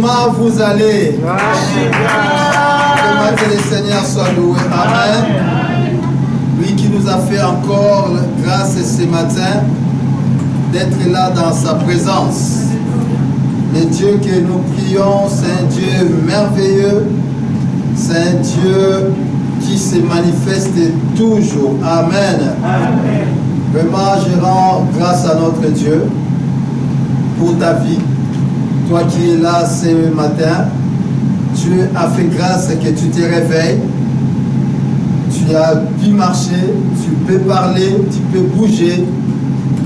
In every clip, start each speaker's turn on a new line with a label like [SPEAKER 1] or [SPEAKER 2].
[SPEAKER 1] Comment vous allez? Vraiment que le Seigneur soit loué. Amen. Lui qui nous a fait encore grâce ce matin d'être là dans sa présence. Le Dieu que nous prions, c'est un Dieu merveilleux. C'est un Dieu qui se manifeste toujours. Amen. Amen. Vraiment, je rends grâce à notre Dieu pour ta vie. Toi qui es là ce matin, Dieu a fait grâce que tu te réveilles. Tu as pu marcher, tu peux parler, tu peux bouger.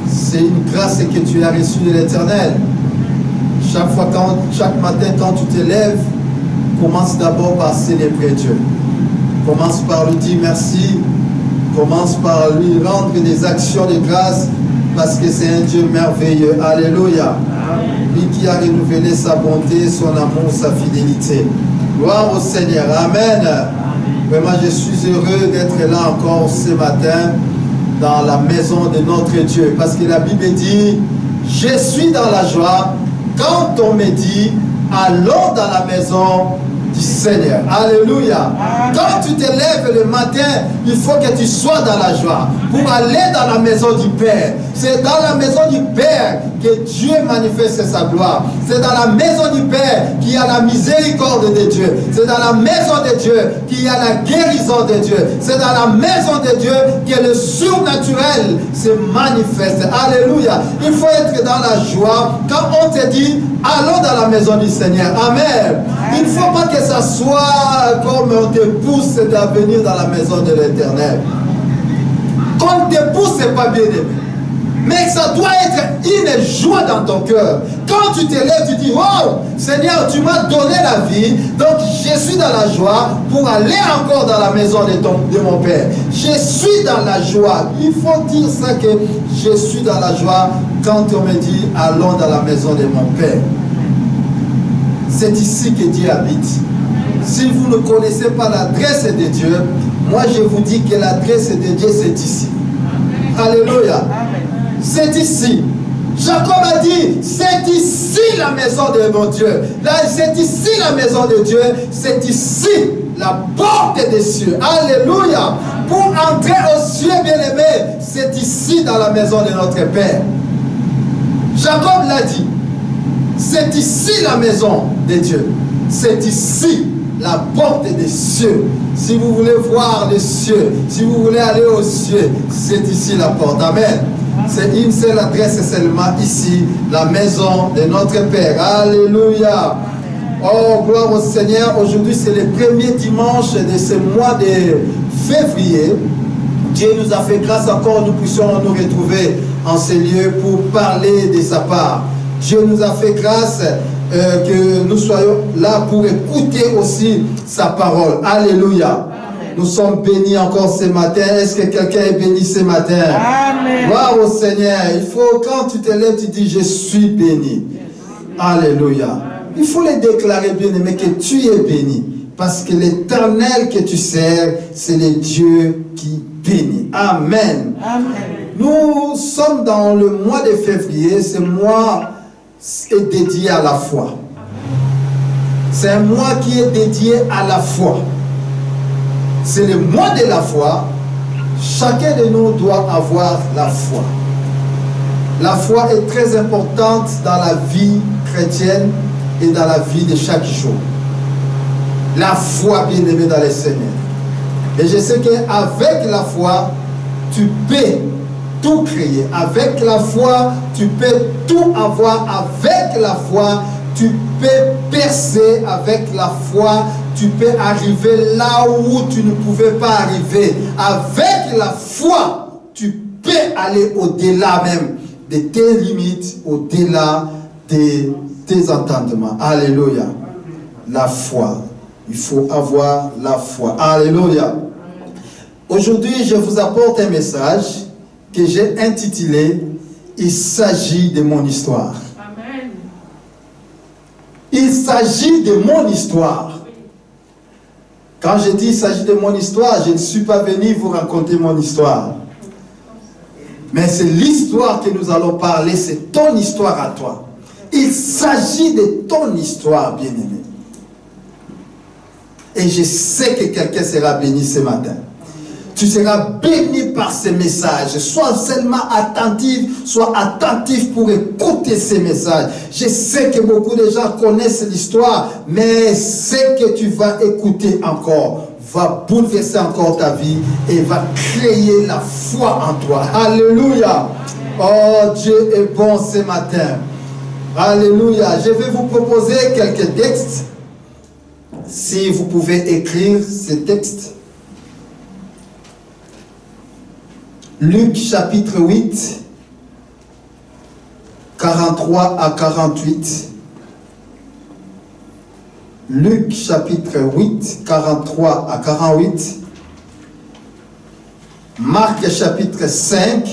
[SPEAKER 1] C'est une grâce que tu as reçue de l'Éternel. Chaque matin, quand tu te lèves, commence d'abord par célébrer Dieu. Commence par lui dire merci. Commence par lui rendre des actions de grâce parce que c'est un Dieu merveilleux. Alléluia. Lui qui a renouvelé sa bonté, son amour, sa fidélité. Gloire au Seigneur. Amen. Vraiment, je suis heureux d'être là encore ce matin dans la maison de notre Dieu. Parce que la Bible dit, je suis dans la joie quand on me dit, allons dans la maison du Seigneur. Alléluia. Quand tu te lèves le matin, il faut que tu sois dans la joie pour aller dans la maison du Père. C'est dans la maison du Père que Dieu manifeste sa gloire. C'est dans la maison du Père qu'il y a la miséricorde de Dieu. C'est dans la maison de Dieu qu'il y a la guérison de Dieu. C'est dans la maison de Dieu que le surnaturel se manifeste. Alléluia. Il faut être dans la joie quand on te dit allons dans la maison du Seigneur. Amen. Il ne faut pas que ça soit comme on te pousse à venir dans la maison de l'Éternel. Quand on te pousse, ce n'est pas bien aimé. Mais ça doit être une joie dans ton cœur. Quand tu te lèves, tu dis, oh Seigneur, tu m'as donné la vie, donc je suis dans la joie pour aller encore dans la maison de mon Père. Je suis dans la joie. Il faut dire ça que je suis dans la joie quand on me dit, allons dans la maison de mon Père. C'est ici que Dieu habite. Si vous ne connaissez pas l'adresse de Dieu, moi je vous dis que l'adresse de Dieu c'est ici. Alléluia. C'est ici. Jacob a dit, c'est ici la maison de mon Dieu. C'est ici la maison de Dieu. C'est ici la porte des cieux. Alléluia. Pour entrer aux cieux, bien-aimés, c'est ici dans la maison de notre Père. Jacob l'a dit. C'est ici la maison de Dieu. C'est ici la porte des cieux. Si vous voulez voir les cieux, si vous voulez aller aux cieux, c'est ici la porte. Amen. C'est une seule adresse seulement ici, la maison de notre Père. Alléluia. Oh, gloire au Seigneur. Aujourd'hui, c'est le premier dimanche de ce mois de février. Dieu nous a fait grâce encore, nous puissions nous retrouver en ces lieux pour parler de sa part. Dieu nous a fait grâce que nous soyons là pour écouter aussi sa parole. Alléluia. Nous sommes bénis encore ce matin. Est-ce que quelqu'un est béni ce matin? Amen. Gloire au Seigneur. Il faut, quand tu te lèves, tu dis, je suis béni. Alléluia. Il faut le déclarer, bien-aimé, que tu es béni. Parce que l'Éternel que tu sers, c'est le Dieu qui bénit. Amen. Amen. Nous sommes dans le mois de février. Ce mois est dédié à la foi. C'est un mois qui est dédié à la foi. C'est le mois de la foi. Chacun de nous doit avoir la foi. La foi est très importante dans la vie chrétienne et dans la vie de chaque jour. La foi, bien aimée dans le Seigneur. Et je sais qu'avec la foi, tu peux tout créer. Avec la foi, tu peux tout avoir. Avec la foi, tu peux percer. Avec la foi, tu peux arriver là où tu ne pouvais pas arriver. Avec la foi, tu peux aller au-delà même de tes limites, au-delà de tes entendements. Alléluia. La foi. Il faut avoir la foi. Alléluia. Aujourd'hui, je vous apporte un message que j'ai intitulé « Il s'agit de mon histoire ». Il s'agit de mon histoire. Quand je dis « il s'agit de mon histoire », je ne suis pas venu vous raconter mon histoire. Mais c'est l'histoire que nous allons parler, c'est ton histoire à toi. Il s'agit de ton histoire, bien-aimé. Et je sais que quelqu'un sera béni ce matin. Tu seras béni par ces messages. Sois seulement attentif pour écouter ces messages. Je sais que beaucoup de gens connaissent l'histoire, mais ce que tu vas écouter encore va bouleverser encore ta vie et va créer la foi en toi. Alléluia. Oh, Dieu est bon ce matin. Alléluia. Je vais vous proposer quelques textes. Si vous pouvez écrire ces textes. Luc chapitre 8, 43 à 48. Luc chapitre 8, 43 à 48. Marc chapitre 5,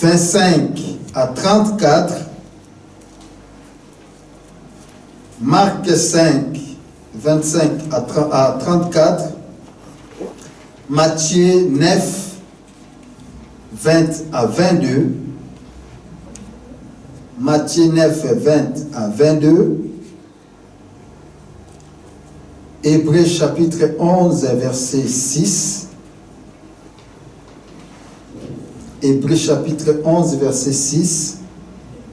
[SPEAKER 1] 25 à 34. Marc 5, 25 à 34. Matthieu 9, 20 à 22. Matthieu 9, 20 à 22. Hébreux chapitre 11, verset 6. Hébreux chapitre 11, verset 6.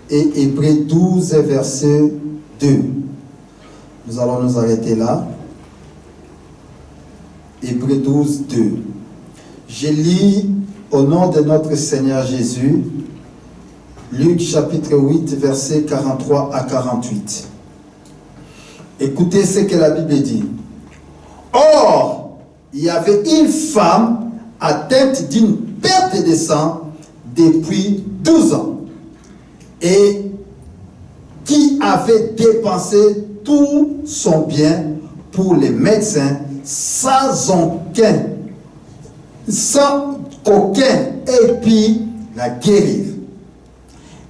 [SPEAKER 1] Et Hébreux 12, verset 2. Nous allons nous arrêter là. Hébreux 12, 2. Je lis au nom de notre Seigneur Jésus, Luc chapitre 8, versets 43 à 48. Écoutez ce que la Bible dit. Or, il y avait une femme atteinte d'une perte de sang depuis 12 ans et qui avait dépensé tout son bien pour les médecins sans qu'aucun ait pu la guérir.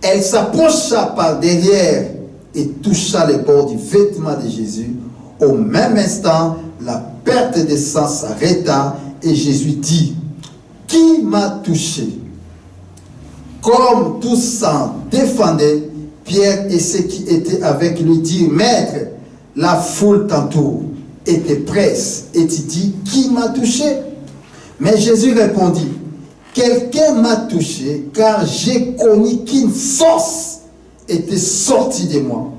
[SPEAKER 1] Elle s'approcha par derrière et toucha les bords du vêtement de Jésus. Au même instant, la perte de sang s'arrêta et Jésus dit, « Qui m'a touché ?» Comme tous s'en défendaient, Pierre et ceux qui étaient avec lui dirent, « Maître, la foule t'entoure et te presse, et tu dis, qui m'a touché ?» Mais Jésus répondit, « Quelqu'un m'a touché, car j'ai connu qu'une force était sortie de moi. »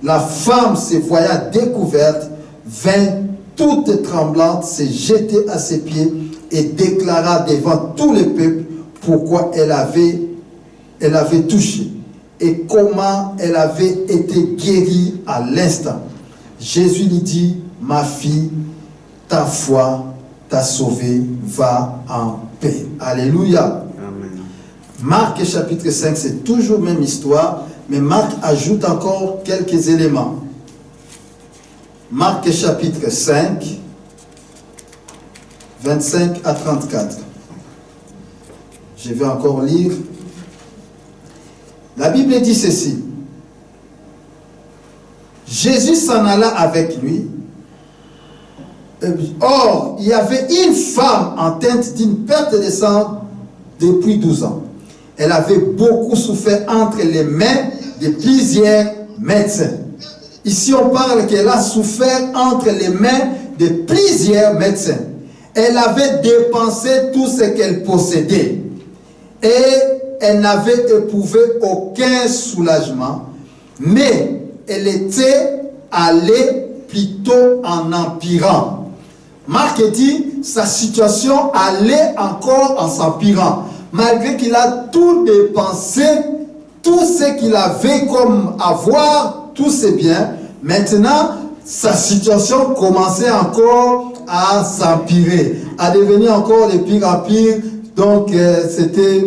[SPEAKER 1] La femme, se voyant découverte, vint toute tremblante, se jeter à ses pieds et déclara devant tout le peuple pourquoi elle avait touché et comment elle avait été guérie à l'instant. Jésus lui dit, « Ma fille, ta foi t'a sauvée, va en paix. » Alléluia. Amen. Marc chapitre 5, c'est toujours la même histoire, mais Marc ajoute encore quelques éléments. Marc chapitre 5, 25 à 34. Je vais encore lire. La Bible dit ceci. Jésus s'en alla avec lui. Or, il y avait une femme atteinte d'une perte de sang depuis 12 ans. Elle avait beaucoup souffert entre les mains de plusieurs médecins. Ici, on parle qu'elle a souffert entre les mains de plusieurs médecins. Elle avait dépensé tout ce qu'elle possédait. Et elle n'avait éprouvé aucun soulagement. Mais elle était allée plutôt en empirant. Marc dit, sa situation allait encore en s'empirant. Malgré qu'il a tout dépensé, tout ce qu'il avait comme avoir, tous ses biens, maintenant, sa situation commençait encore à s'empirer, à devenir encore de pire en pire. Donc, c'était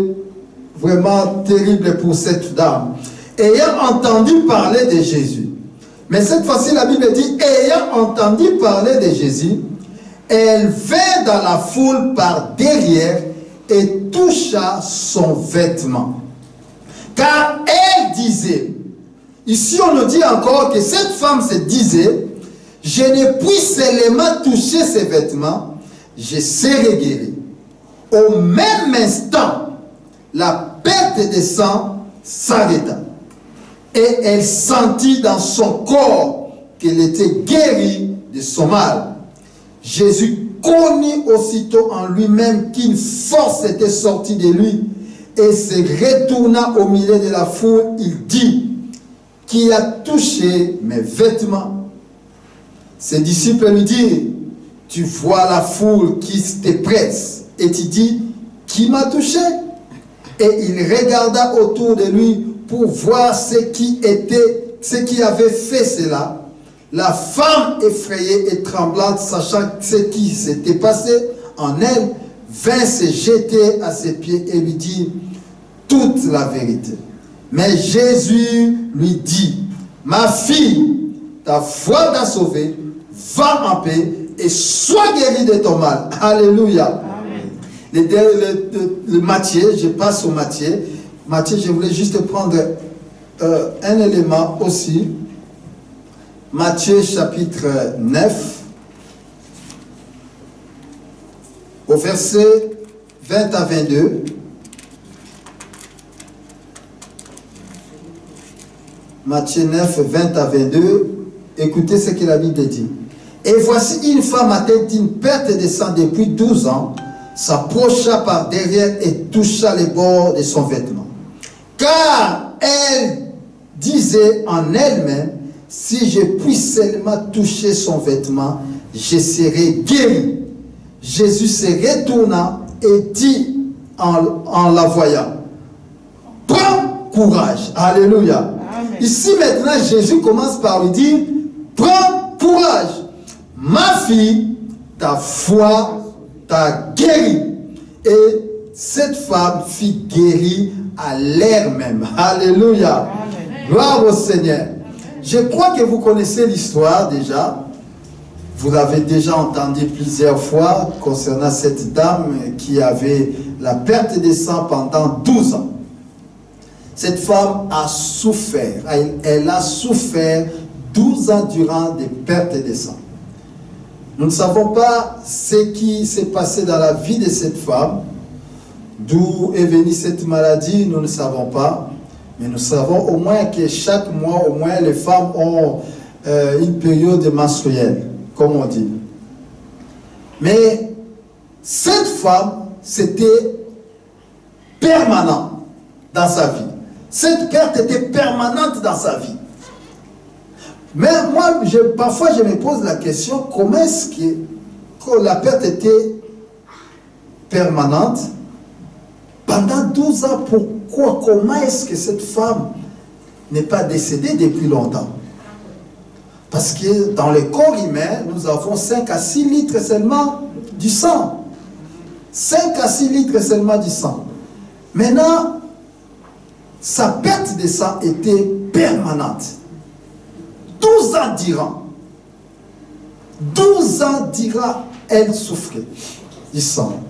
[SPEAKER 1] vraiment terrible pour cette dame. Ayant entendu parler de Jésus, mais cette fois-ci, la Bible dit, ayant entendu parler de Jésus, elle vint dans la foule par derrière et toucha son vêtement. Car elle disait, ici on nous dit encore que cette femme se disait, je ne puis seulement toucher ses vêtements, je serai guéri. Au même instant, la perte de sang s'arrêta. et elle sentit dans son corps qu'elle était guérie de son mal. Jésus connut aussitôt en lui-même qu'une force était sortie de lui et se retourna au milieu de la foule. Il dit: qui a touché mes vêtements? Ses disciples lui dirent: tu vois la foule qui te presse et tu dis: qui m'a touché? Et il regarda autour de lui pour voir ce qui avait fait cela. La femme effrayée et tremblante, sachant ce qui s'était passé en elle, vint se jeter à ses pieds et lui dit toute la vérité. Mais Jésus lui dit: ma fille, ta foi t'a sauvée, va en paix et sois guérie de ton mal. Alléluia. Le Matthieu, je passe au Matthieu. Matthieu, je voulais juste prendre un élément aussi. Matthieu chapitre 9, au verset 20 à 22. Matthieu 9, 20 à 22. Écoutez ce que la Bible dit. Et voici une femme atteinte d'une perte de sang depuis 12 ans, s'approcha par derrière et toucha les bords de son vêtement. Car elle disait en elle-même: si je puis seulement toucher son vêtement, je serai guéri. Jésus se retourna et dit en la voyant: prends courage. Alléluia. Amen. Ici maintenant, Jésus commence par lui dire: prends courage. Ma fille, ta foi t'a guéri. Et cette femme fut guérie à l'heure même. Alléluia. Amen. Gloire au Seigneur. Je crois que vous connaissez l'histoire déjà. Vous l'avez déjà entendu plusieurs fois concernant cette dame qui avait la perte de sang pendant 12 ans. Cette femme a souffert. Elle a souffert 12 ans durant des pertes de sang. Nous ne savons pas ce qui s'est passé dans la vie de cette femme. D'où est venue cette maladie, nous ne savons pas. Mais nous savons au moins que chaque mois, au moins, les femmes ont une période menstruelle, comme on dit. Mais cette femme, c'était permanent dans sa vie. Cette perte était permanente dans sa vie. Mais moi, parfois, je me pose la question, comment est-ce que la perte était permanente pendant 12 ans? Pourquoi? Comment est-ce que cette femme n'est pas décédée depuis longtemps? Parce que dans le corps humain, nous avons 5 à 6 litres seulement du sang. 5 à 6 litres seulement du sang. Maintenant, sa perte de sang était permanente. 12 ans durant. 12 ans durant, elle souffrait du sang.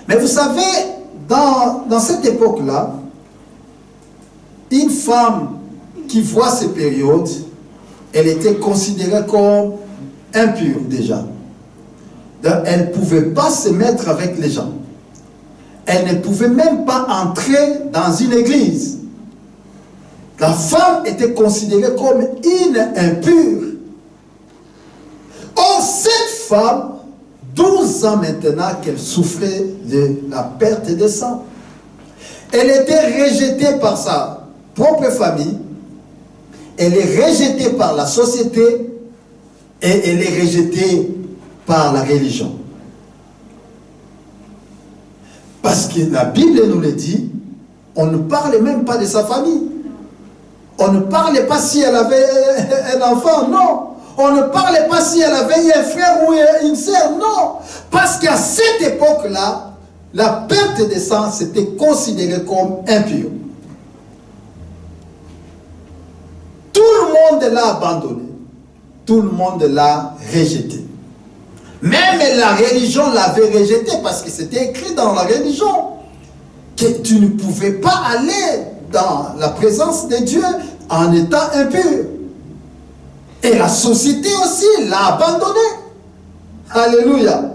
[SPEAKER 1] Mais vous savez, dans cette époque-là, une femme qui voit ces périodes, elle était considérée comme impure déjà. Donc, elle ne pouvait pas se mettre avec les gens. Elle ne pouvait même pas entrer dans une église. La femme était considérée comme une impure. Or, cette femme, 12 ans maintenant qu'elle souffrait de la perte de sang, elle était rejetée par sa propre famille, elle est rejetée par la société et elle est rejetée par la religion. Parce que la Bible nous le dit, on ne parle même pas de sa famille. On ne parlait pas si elle avait un enfant, non. On ne parlait pas si elle avait un frère ou une sœur, non. Parce qu'à cette époque-là, la perte de sang c'était considéré comme impur. Tout le monde l'a abandonné. Tout le monde l'a rejeté. Même la religion l'avait rejeté parce que c'était écrit dans la religion que tu ne pouvais pas aller dans la présence de Dieu en étant impur. Et la société aussi l'a abandonné. Alléluia.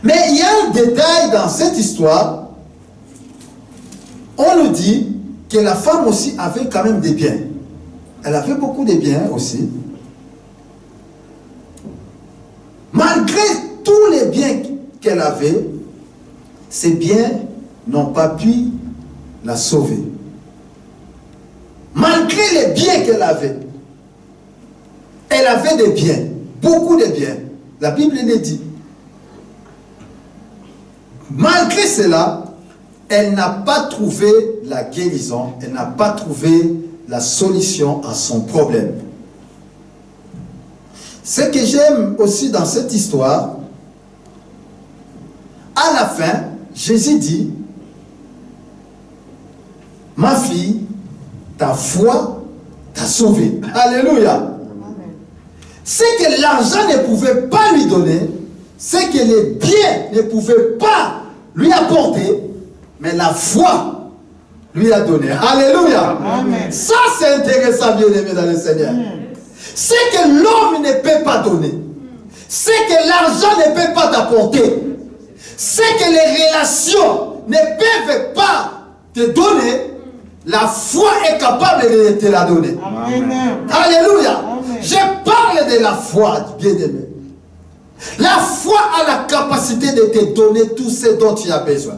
[SPEAKER 1] Mais il y a un détail dans cette histoire. On nous dit que la femme aussi avait quand même des biens. Elle avait beaucoup de biens aussi. Malgré tous les biens qu'elle avait, ces biens n'ont pas pu la sauver. Malgré les biens qu'elle avait des biens, beaucoup de biens. La Bible le dit. Malgré cela, elle n'a pas trouvé la guérison, elle n'a pas trouvé la solution à son problème. Ce que j'aime aussi dans cette histoire, à la fin, Jésus dit, ma fille, ta foi t'a sauvée. Alléluia. Ce que l'argent ne pouvait pas lui donner, ce que les biens ne pouvaient pas lui apporter, mais la foi lui a donné. Alléluia. Amen. Ça, c'est intéressant, bien-aimé dans le Seigneur. Ce que l'homme ne peut pas donner, ce que l'argent ne peut pas t'apporter, ce que les relations ne peuvent pas te donner, la foi est capable de te la donner. Amen. Alléluia. Amen. Je parle de la foi, bien-aimé. La foi a la capacité de te donner tout ce dont tu as besoin.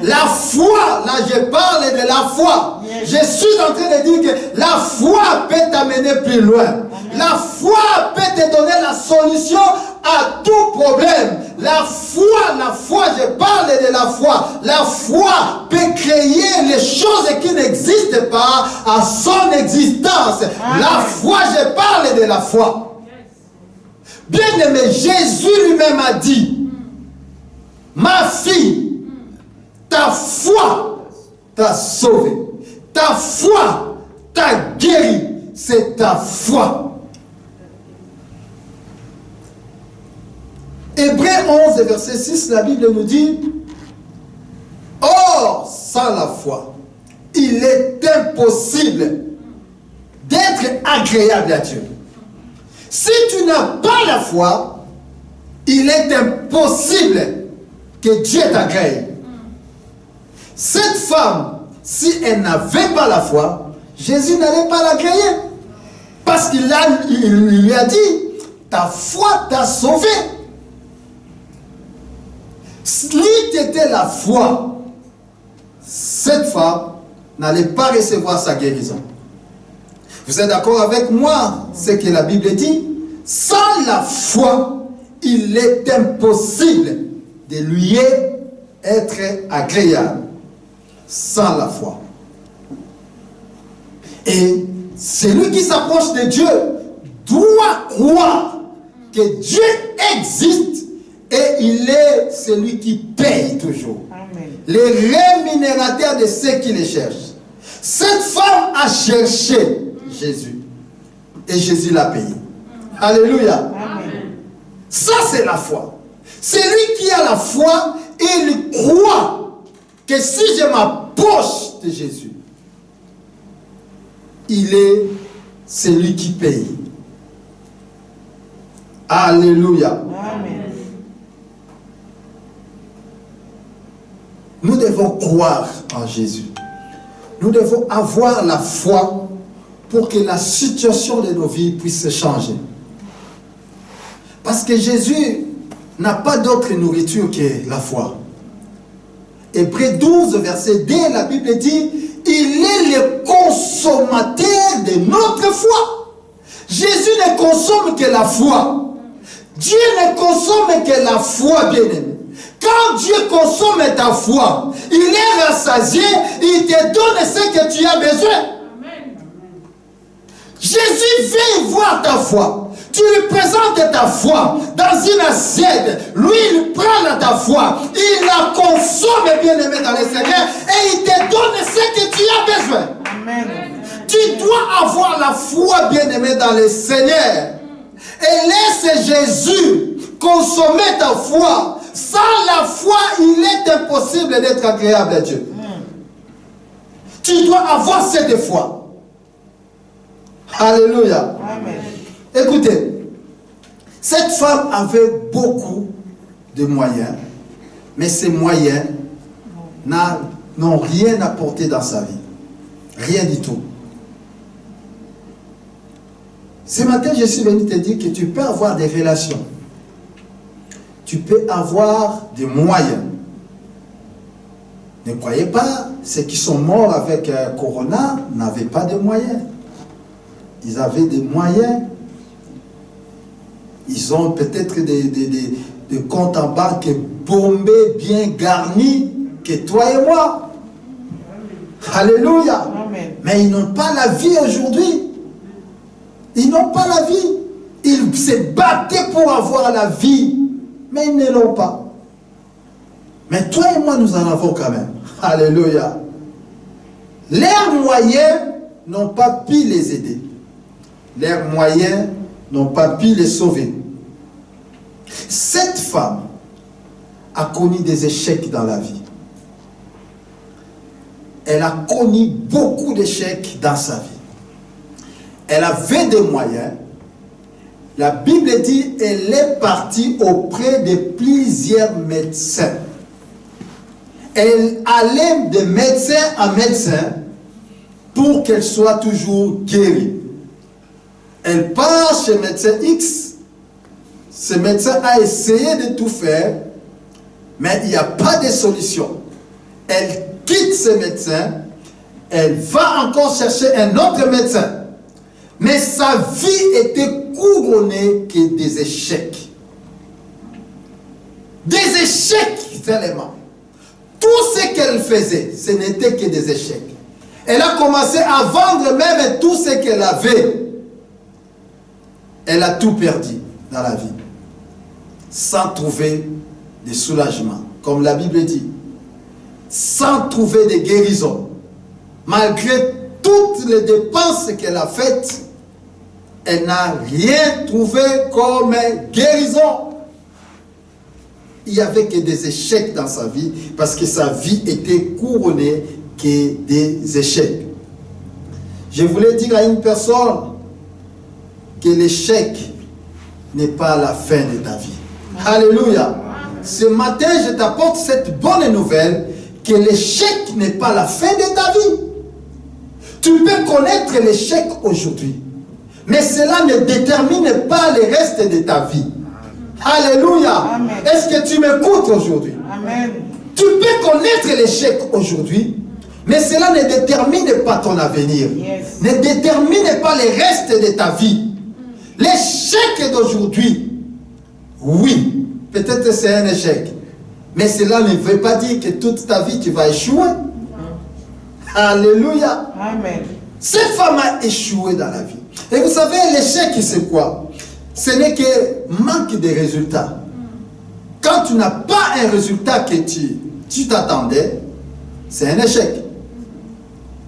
[SPEAKER 1] La foi, là je parle de la foi. Je suis en train de dire que la foi peut t'amener plus loin. La foi peut te donner la solution à tout problème. La foi, je parle de la foi. La foi peut créer les choses qui n'existent pas à son existence. La foi, je parle de la foi. Bien-aimé, Jésus lui-même a dit, ma fille, ta foi t'a sauvé. Ta foi t'a guéri. C'est ta foi. Hébreux 11, verset 6, la Bible nous dit, or, sans la foi, il est impossible d'être agréable à Dieu. Si tu n'as pas la foi, il est impossible que Dieu t'agrée. Cette femme, si elle n'avait pas la foi, Jésus n'allait pas l'agréer. Parce qu'il lui a dit, ta foi t'a sauvé. Si c'était la foi, cette femme n'allait pas recevoir sa guérison. Vous êtes d'accord avec moi, ce que la Bible dit? Sans la foi, il est impossible de lui être agréable. Sans la foi. Et celui qui s'approche de Dieu doit croire que Dieu existe et il est celui qui paye toujours. Amen. Les rémunérateurs de ceux qui les cherchent. Cette femme a cherché Jésus et Jésus l'a payé. Alléluia. Amen. Ça, c'est la foi. Celui qui a la foi, il croit que si je m'approche de Jésus, il est celui qui paye. Alléluia. Amen. Nous devons croire en Jésus. Nous devons avoir la foi pour que la situation de nos vies puisse changer. Parce que Jésus n'a pas d'autre nourriture que la foi. Hébreux 12, verset 2, la Bible dit, il est le consommateur de notre foi. Jésus ne consomme que la foi. Dieu ne consomme que la foi, bien-aimé. Quand Dieu consomme ta foi, il est rassasié, il te donne ce que tu as besoin. Amen. Jésus vient voir ta foi. Tu lui présentes ta foi dans une assiette. Lui, il prend ta foi. Il la consomme, bien-aimé dans le Seigneur. Et il te donne ce que tu as besoin. Amen. Tu dois avoir la foi, bien-aimé dans le Seigneur. Et laisse Jésus consommer ta foi. Sans la foi, il est impossible d'être agréable à Dieu. Tu dois avoir cette foi. Alléluia. Amen. Écoutez, cette femme avait beaucoup de moyens, mais ces moyens n'ont rien apporté dans sa vie. Rien du tout. Ce matin, je suis venu te dire que tu peux avoir des relations. Tu peux avoir des moyens. Ne croyez pas, ceux qui sont morts avec Corona n'avaient pas de moyens. Ils avaient des moyens. Ils ont peut-être des comptes en banque bombés, bien garnis, que toi et moi. Alléluia.
[SPEAKER 2] Amen.
[SPEAKER 1] Mais ils n'ont pas la vie aujourd'hui. Ils n'ont pas la vie. Ils se battaient pour avoir la vie, mais ils ne l'ont pas. Mais toi et moi, nous en avons quand même. Alléluia. Leurs moyens n'ont pas pu les aider. Leurs moyens n'ont pas pu les sauver. Cette femme a connu des échecs dans la vie. Elle a connu beaucoup d'échecs dans sa vie. Elle avait des moyens. La Bible dit qu'elle est partie auprès de plusieurs médecins. Elle allait de médecin en médecin pour qu'elle soit toujours guérie. Elle part chez médecin X. Ce médecin a essayé de tout faire, mais il n'y a pas de solution. Elle quitte ce médecin, elle va encore chercher un autre médecin. Mais sa vie était couronnée que des échecs. Des échecs seulement. Tout ce qu'elle faisait, ce n'était que des échecs. Elle a commencé à vendre même tout ce qu'elle avait. Elle a tout perdu dans la vie, sans trouver de soulagement, comme la Bible dit, sans trouver de guérison. Malgré toutes les dépenses qu'elle a faites, elle n'a rien trouvé comme guérison. Il n'y avait que des échecs dans sa vie, parce que sa vie était couronnée que des échecs. Je voulais dire à une personne que l'échec n'est pas la fin de ta vie. Alléluia. Ce matin, je t'apporte cette bonne nouvelle, que l'échec n'est pas la fin de ta vie. Tu peux connaître l'échec aujourd'hui, mais cela ne détermine pas le reste de ta vie. Alléluia. Est-ce que tu m'écoutes aujourd'hui?
[SPEAKER 2] Amen.
[SPEAKER 1] Tu peux connaître l'échec aujourd'hui, mais cela ne détermine pas ton avenir.
[SPEAKER 2] Yes.
[SPEAKER 1] Ne détermine pas le reste de ta vie. L'échec d'aujourd'hui, oui, peut-être c'est un échec, mais cela ne veut pas dire que toute ta vie tu vas échouer. Alléluia.
[SPEAKER 2] Amen.
[SPEAKER 1] Cette femme a échoué dans la vie. Et vous savez, l'échec, c'est quoi? Ce n'est que manque de résultats. Quand tu n'as pas un résultat que tu t'attendais, c'est un échec.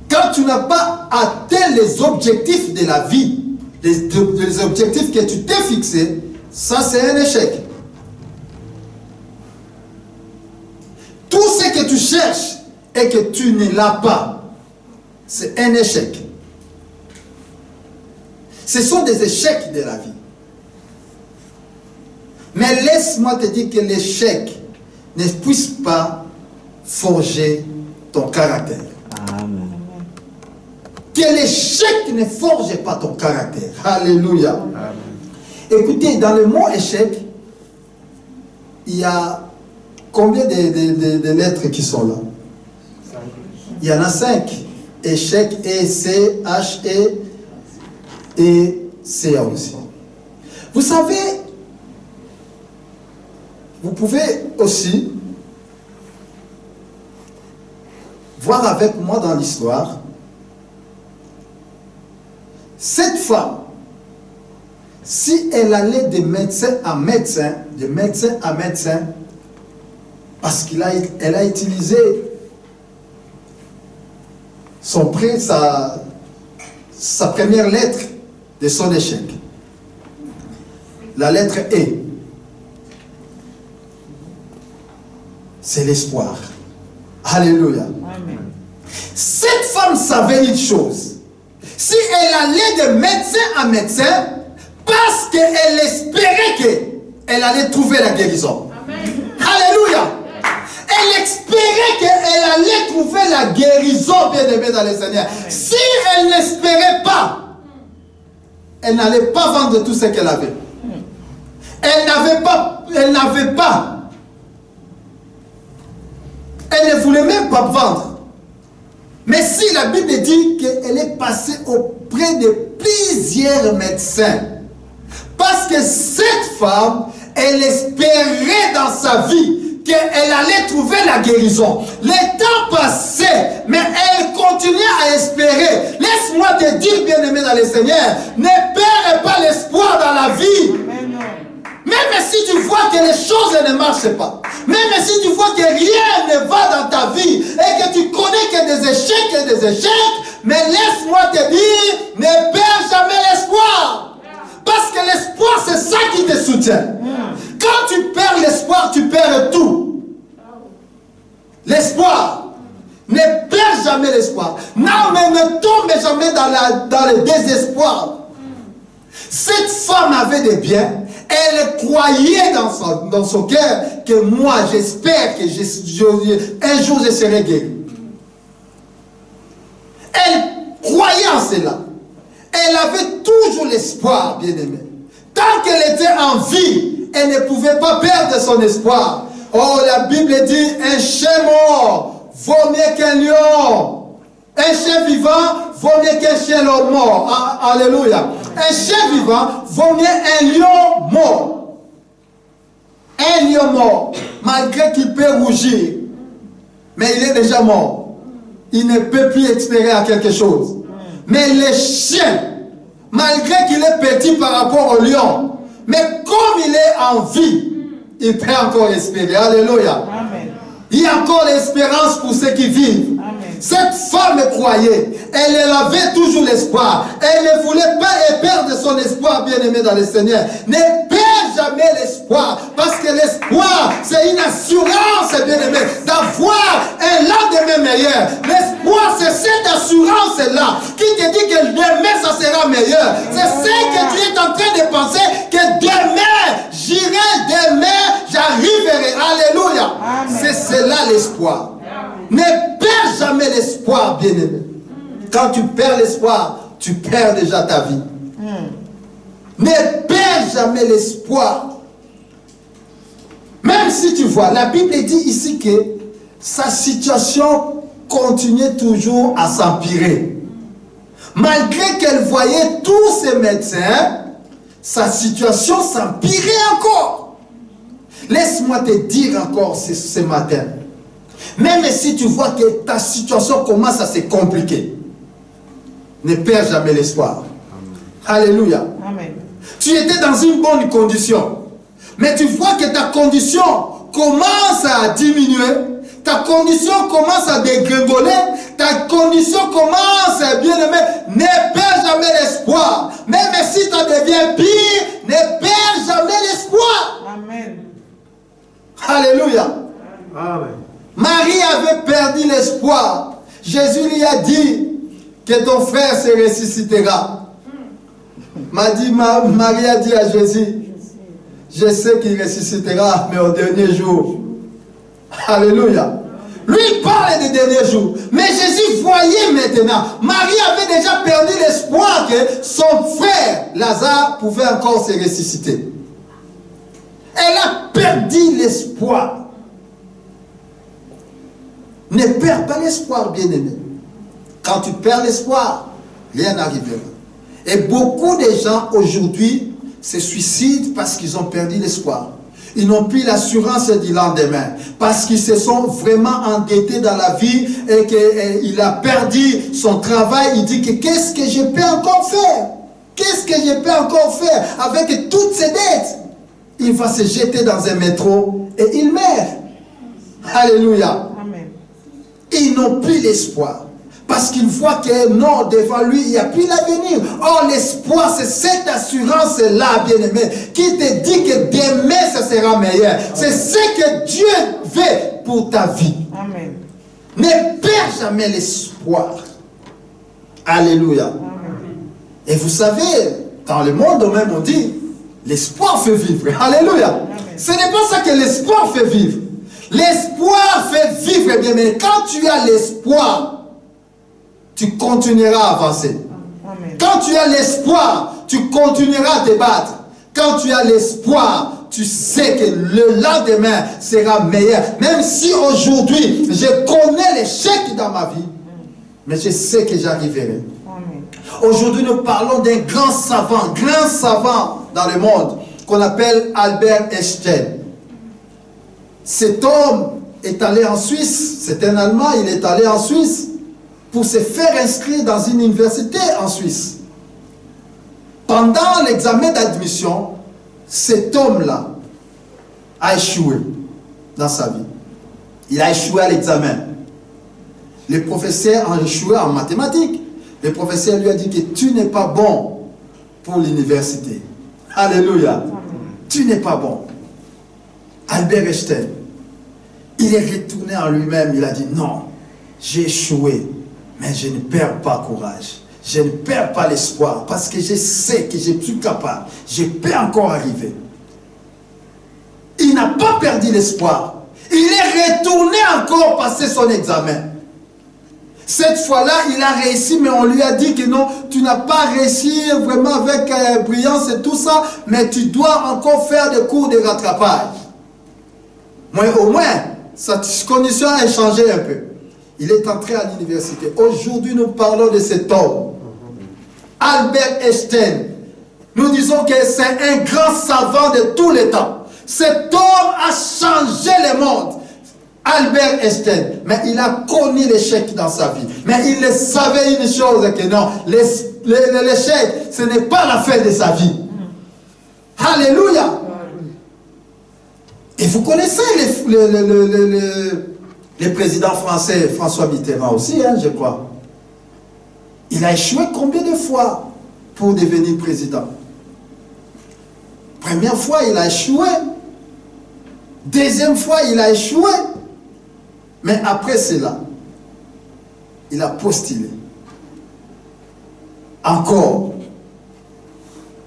[SPEAKER 1] Quand tu n'as pas atteint les objectifs de la vie, les objectifs que tu t'es fixés, ça c'est un échec. Tout ce que tu cherches et que tu ne l'as pas, c'est un échec. Ce sont des échecs de la vie. Mais laisse-moi te dire que l'échec ne puisse pas forger ton caractère.
[SPEAKER 3] Amen.
[SPEAKER 1] Que l'échec ne forge pas ton caractère. Alléluia.
[SPEAKER 3] Amen.
[SPEAKER 1] Écoutez, dans le mot échec, il y a combien de lettres qui sont là? Il y en a 5. Échec, E-C, H-E et C-A aussi. Vous savez, vous pouvez aussi voir avec moi dans l'histoire, cette femme, si elle allait de médecin à médecin, de médecin à médecin, parce qu'elle a utilisé sa première lettre de son échec, la lettre E, c'est l'espoir. Alléluia.
[SPEAKER 2] Amen.
[SPEAKER 1] Cette femme savait une chose. Si elle allait de médecin à médecin, parce qu'elle espérait qu'elle allait trouver la guérison.
[SPEAKER 2] Amen.
[SPEAKER 1] Alléluia. Elle espérait qu'elle allait trouver la guérison, bien-aimée dans le Seigneur. Si elle n'espérait pas, elle n'allait pas vendre tout ce qu'elle avait. Elle ne voulait même pas vendre. Mais si la Bible dit qu'elle est passée auprès de plusieurs médecins, parce que cette femme, elle espérait dans sa vie qu'elle allait trouver la guérison. Le temps passait, mais elle continuait à espérer. Laisse-moi te dire, bien-aimé dans le Seigneur, ne perds pas l'espoir dans la vie. Même si tu vois que les choses ne marchent pas, même si tu vois que rien ne va dans ta vie et que tu connais que des échecs, mais laisse-moi te dire, ne perds jamais l'espoir. Parce que l'espoir, c'est ça qui te soutient. Quand tu perds l'espoir, tu perds tout. L'espoir. Ne perds jamais l'espoir. Non, mais ne tombe jamais dans le désespoir. Cette femme avait des biens. Elle croyait dans son cœur que moi, j'espère que un jour je serai guéri. Elle croyait en cela. Elle avait toujours l'espoir, bien-aimé. Tant qu'elle était en vie, elle ne pouvait pas perdre son espoir. Oh, la Bible dit, un chien mort vaut mieux qu'un lion. Un chien vivant vaut mieux qu'un chien mort. Alléluia. Un chien vivant vaut mieux un lion mort. Un lion mort, malgré qu'il peut rougir, mais il est déjà mort. Il ne peut plus espérer à quelque chose. Mais le chien, malgré qu'il est petit par rapport au lion, mais comme il est en vie, il peut encore espérer. Alléluia. Amen. Il y a encore l'espérance pour ceux qui vivent. Amen. Cette femme croyait. Elle avait toujours l'espoir. Elle ne voulait pas perdre son espoir, bien-aimé dans le Seigneur. Ne perds jamais l'espoir. Parce que l'espoir, c'est une assurance, bien-aimé, d'avoir un lendemain meilleur. L'espoir, c'est cette assurance-là qui te dit que demain, ça sera meilleur. C'est ce que tu es en train de penser, que demain, j'irai, demain, j'arriverai. Alléluia. C'est cela l'espoir. Ne perds jamais l'espoir, bien-aimé. Quand tu perds l'espoir, tu perds déjà ta vie. Ne perds jamais l'espoir. Même si tu vois, la Bible dit ici que sa situation continuait toujours à s'empirer. Malgré qu'elle voyait tous ces médecins, sa situation s'empirait encore. Laisse-moi te dire encore ce matin. Même si tu vois que ta situation commence à se compliquer, ne perds jamais l'espoir. Alléluia. Amen. Tu étais dans une bonne condition, mais tu vois que ta condition commence à diminuer, ta condition commence à dégringoler, ta condition commence à bien aimer. Ne perds jamais l'espoir. Même si ça devient pire, ne perds jamais l'espoir. Amen. Alléluia. Amen. Marie avait perdu l'espoir. Jésus lui a dit que ton frère se ressuscitera. Marie a dit à Jésus, je sais qu'il ressuscitera, mais au dernier jour. Alléluia. Lui, il parle des derniers jours. Mais Jésus voyait maintenant. Marie avait déjà perdu l'espoir que son frère, Lazare, pouvait encore se ressusciter. Elle a perdu l'espoir. Ne perds pas l'espoir, bien-aimé. Quand tu perds l'espoir, rien n'arrivera. Et beaucoup de gens aujourd'hui se suicident parce qu'ils ont perdu l'espoir. Ils n'ont plus l'assurance du lendemain. Parce qu'ils se sont vraiment endettés dans la vie et qu'il a perdu son travail. Il dit que qu'est-ce que je peux encore faire? Qu'est-ce que je peux encore faire avec toutes ces dettes? Il va se jeter dans un métro et il meurt. Alléluia. Ils n'ont plus l'espoir. Parce qu'ils voient que non, devant lui, il n'y a plus l'avenir. Or, l'espoir, c'est cette assurance-là, bien-aimé, qui te dit que demain, ça sera meilleur. C'est ce que Dieu veut pour ta vie. Amen. Ne perds jamais l'espoir. Alléluia. Amen. Et vous savez, dans le monde même, on dit, l'espoir fait vivre. Alléluia. Amen. Ce n'est pas ça que l'espoir fait vivre. L'espoir fait vivre, bien, mais quand tu as l'espoir, tu continueras à avancer. Amen. Quand tu as l'espoir, tu continueras à te battre. Quand tu as l'espoir, tu sais que le lendemain sera meilleur. Même si aujourd'hui, je connais l'échec dans ma vie, mais je sais que j'arriverai. Aujourd'hui, nous parlons d'un grand savant dans le monde, qu'on appelle Albert Einstein. Cet homme est allé en Suisse, c'est un Allemand, il est allé en Suisse pour se faire inscrire dans une université en Suisse. Pendant l'examen d'admission, cet homme-là a échoué dans sa vie. Il a échoué à l'examen. Le professeur a échoué en mathématiques. Le professeur lui a dit que tu n'es pas bon pour l'université. Alléluia. Tu n'es pas bon. Albert Einstein, il est retourné en lui-même. Il a dit non, j'ai échoué, mais je ne perds pas courage. Je ne perds pas l'espoir parce que je sais que je suis capable. Je peux encore arriver. Il n'a pas perdu l'espoir. Il est retourné encore passer son examen. Cette fois-là, il a réussi, mais on lui a dit que non, tu n'as pas réussi vraiment avec brillance et tout ça, mais tu dois encore faire des cours de rattrapage. Mais au moins, sa condition a changé un peu. Il est entré à l'université. Aujourd'hui, nous parlons de cet homme, Albert Einstein. Nous disons que c'est un grand savant de tous les temps. Cet homme a changé le monde. Albert Einstein, mais il a connu l'échec dans sa vie. Mais il savait une chose, que non, l'échec, ce n'est pas la fin de sa vie. Alléluia. Et vous connaissez le président français, François Mitterrand aussi, hein, je crois. Il a échoué combien de fois pour devenir président? Première fois, il a échoué. Deuxième fois, il a échoué. Mais après cela, il a postulé. Encore.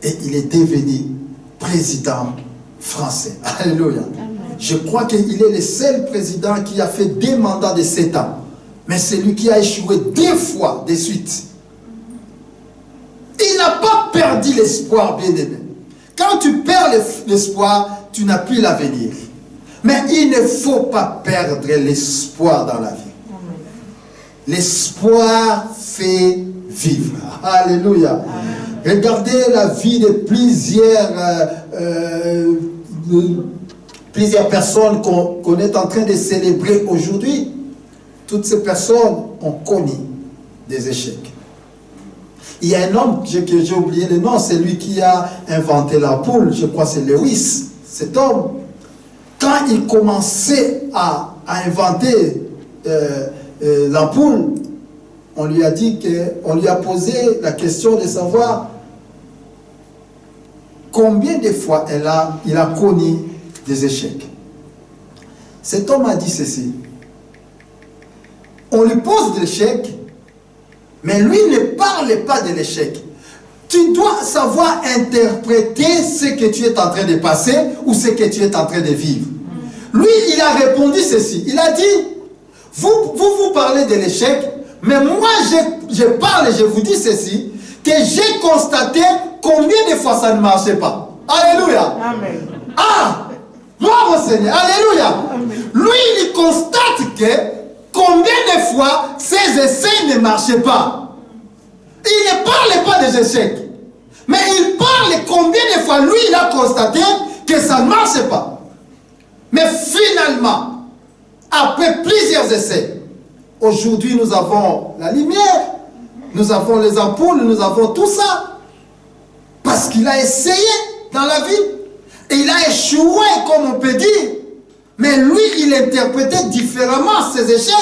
[SPEAKER 1] Et il est devenu président français. Alléluia. Je crois qu'il est le seul président qui a fait 2 mandats de 7 ans. Mais c'est lui qui a échoué 2 fois de suite. Il n'a pas perdu l'espoir, bien-aimé. Quand tu perds l'espoir, tu n'as plus l'avenir. Mais il ne faut pas perdre l'espoir dans la vie. L'espoir fait vivre. Alléluia. Regardez la vie de plusieurs personnes qu'on est en train de célébrer aujourd'hui. Toutes ces personnes ont connu des échecs. Il y a un homme que j'ai oublié le nom, c'est lui qui a inventé la poule, je crois que c'est Lewis. Cet homme, quand il commençait à inventer l'ampoule, on lui a dit on lui a posé la question de savoir combien de fois il a connu des échecs. Cet homme a dit ceci. On lui pose de l'échec, mais lui ne parle pas de l'échec. Tu dois savoir interpréter ce que tu es en train de passer ou ce que tu es en train de vivre. Lui, il a répondu ceci. Il a dit, vous parlez de l'échec, mais moi, je parle et je vous dis ceci, que j'ai constaté combien de fois ça ne marchait pas. Alléluia. Amen. Ah, gloire au Seigneur. Alléluia. Amen. Lui, il constate que combien de fois ces essais ne marchaient pas. Il ne parle pas des échecs. Mais il parle combien de fois lui, il a constaté que ça ne marchait pas. Mais finalement, après plusieurs essais, aujourd'hui nous avons la lumière, nous avons les ampoules, nous avons tout ça. Parce qu'il a essayé dans la vie. Et il a échoué, comme on peut dire. Mais lui, il interprétait différemment ses échecs.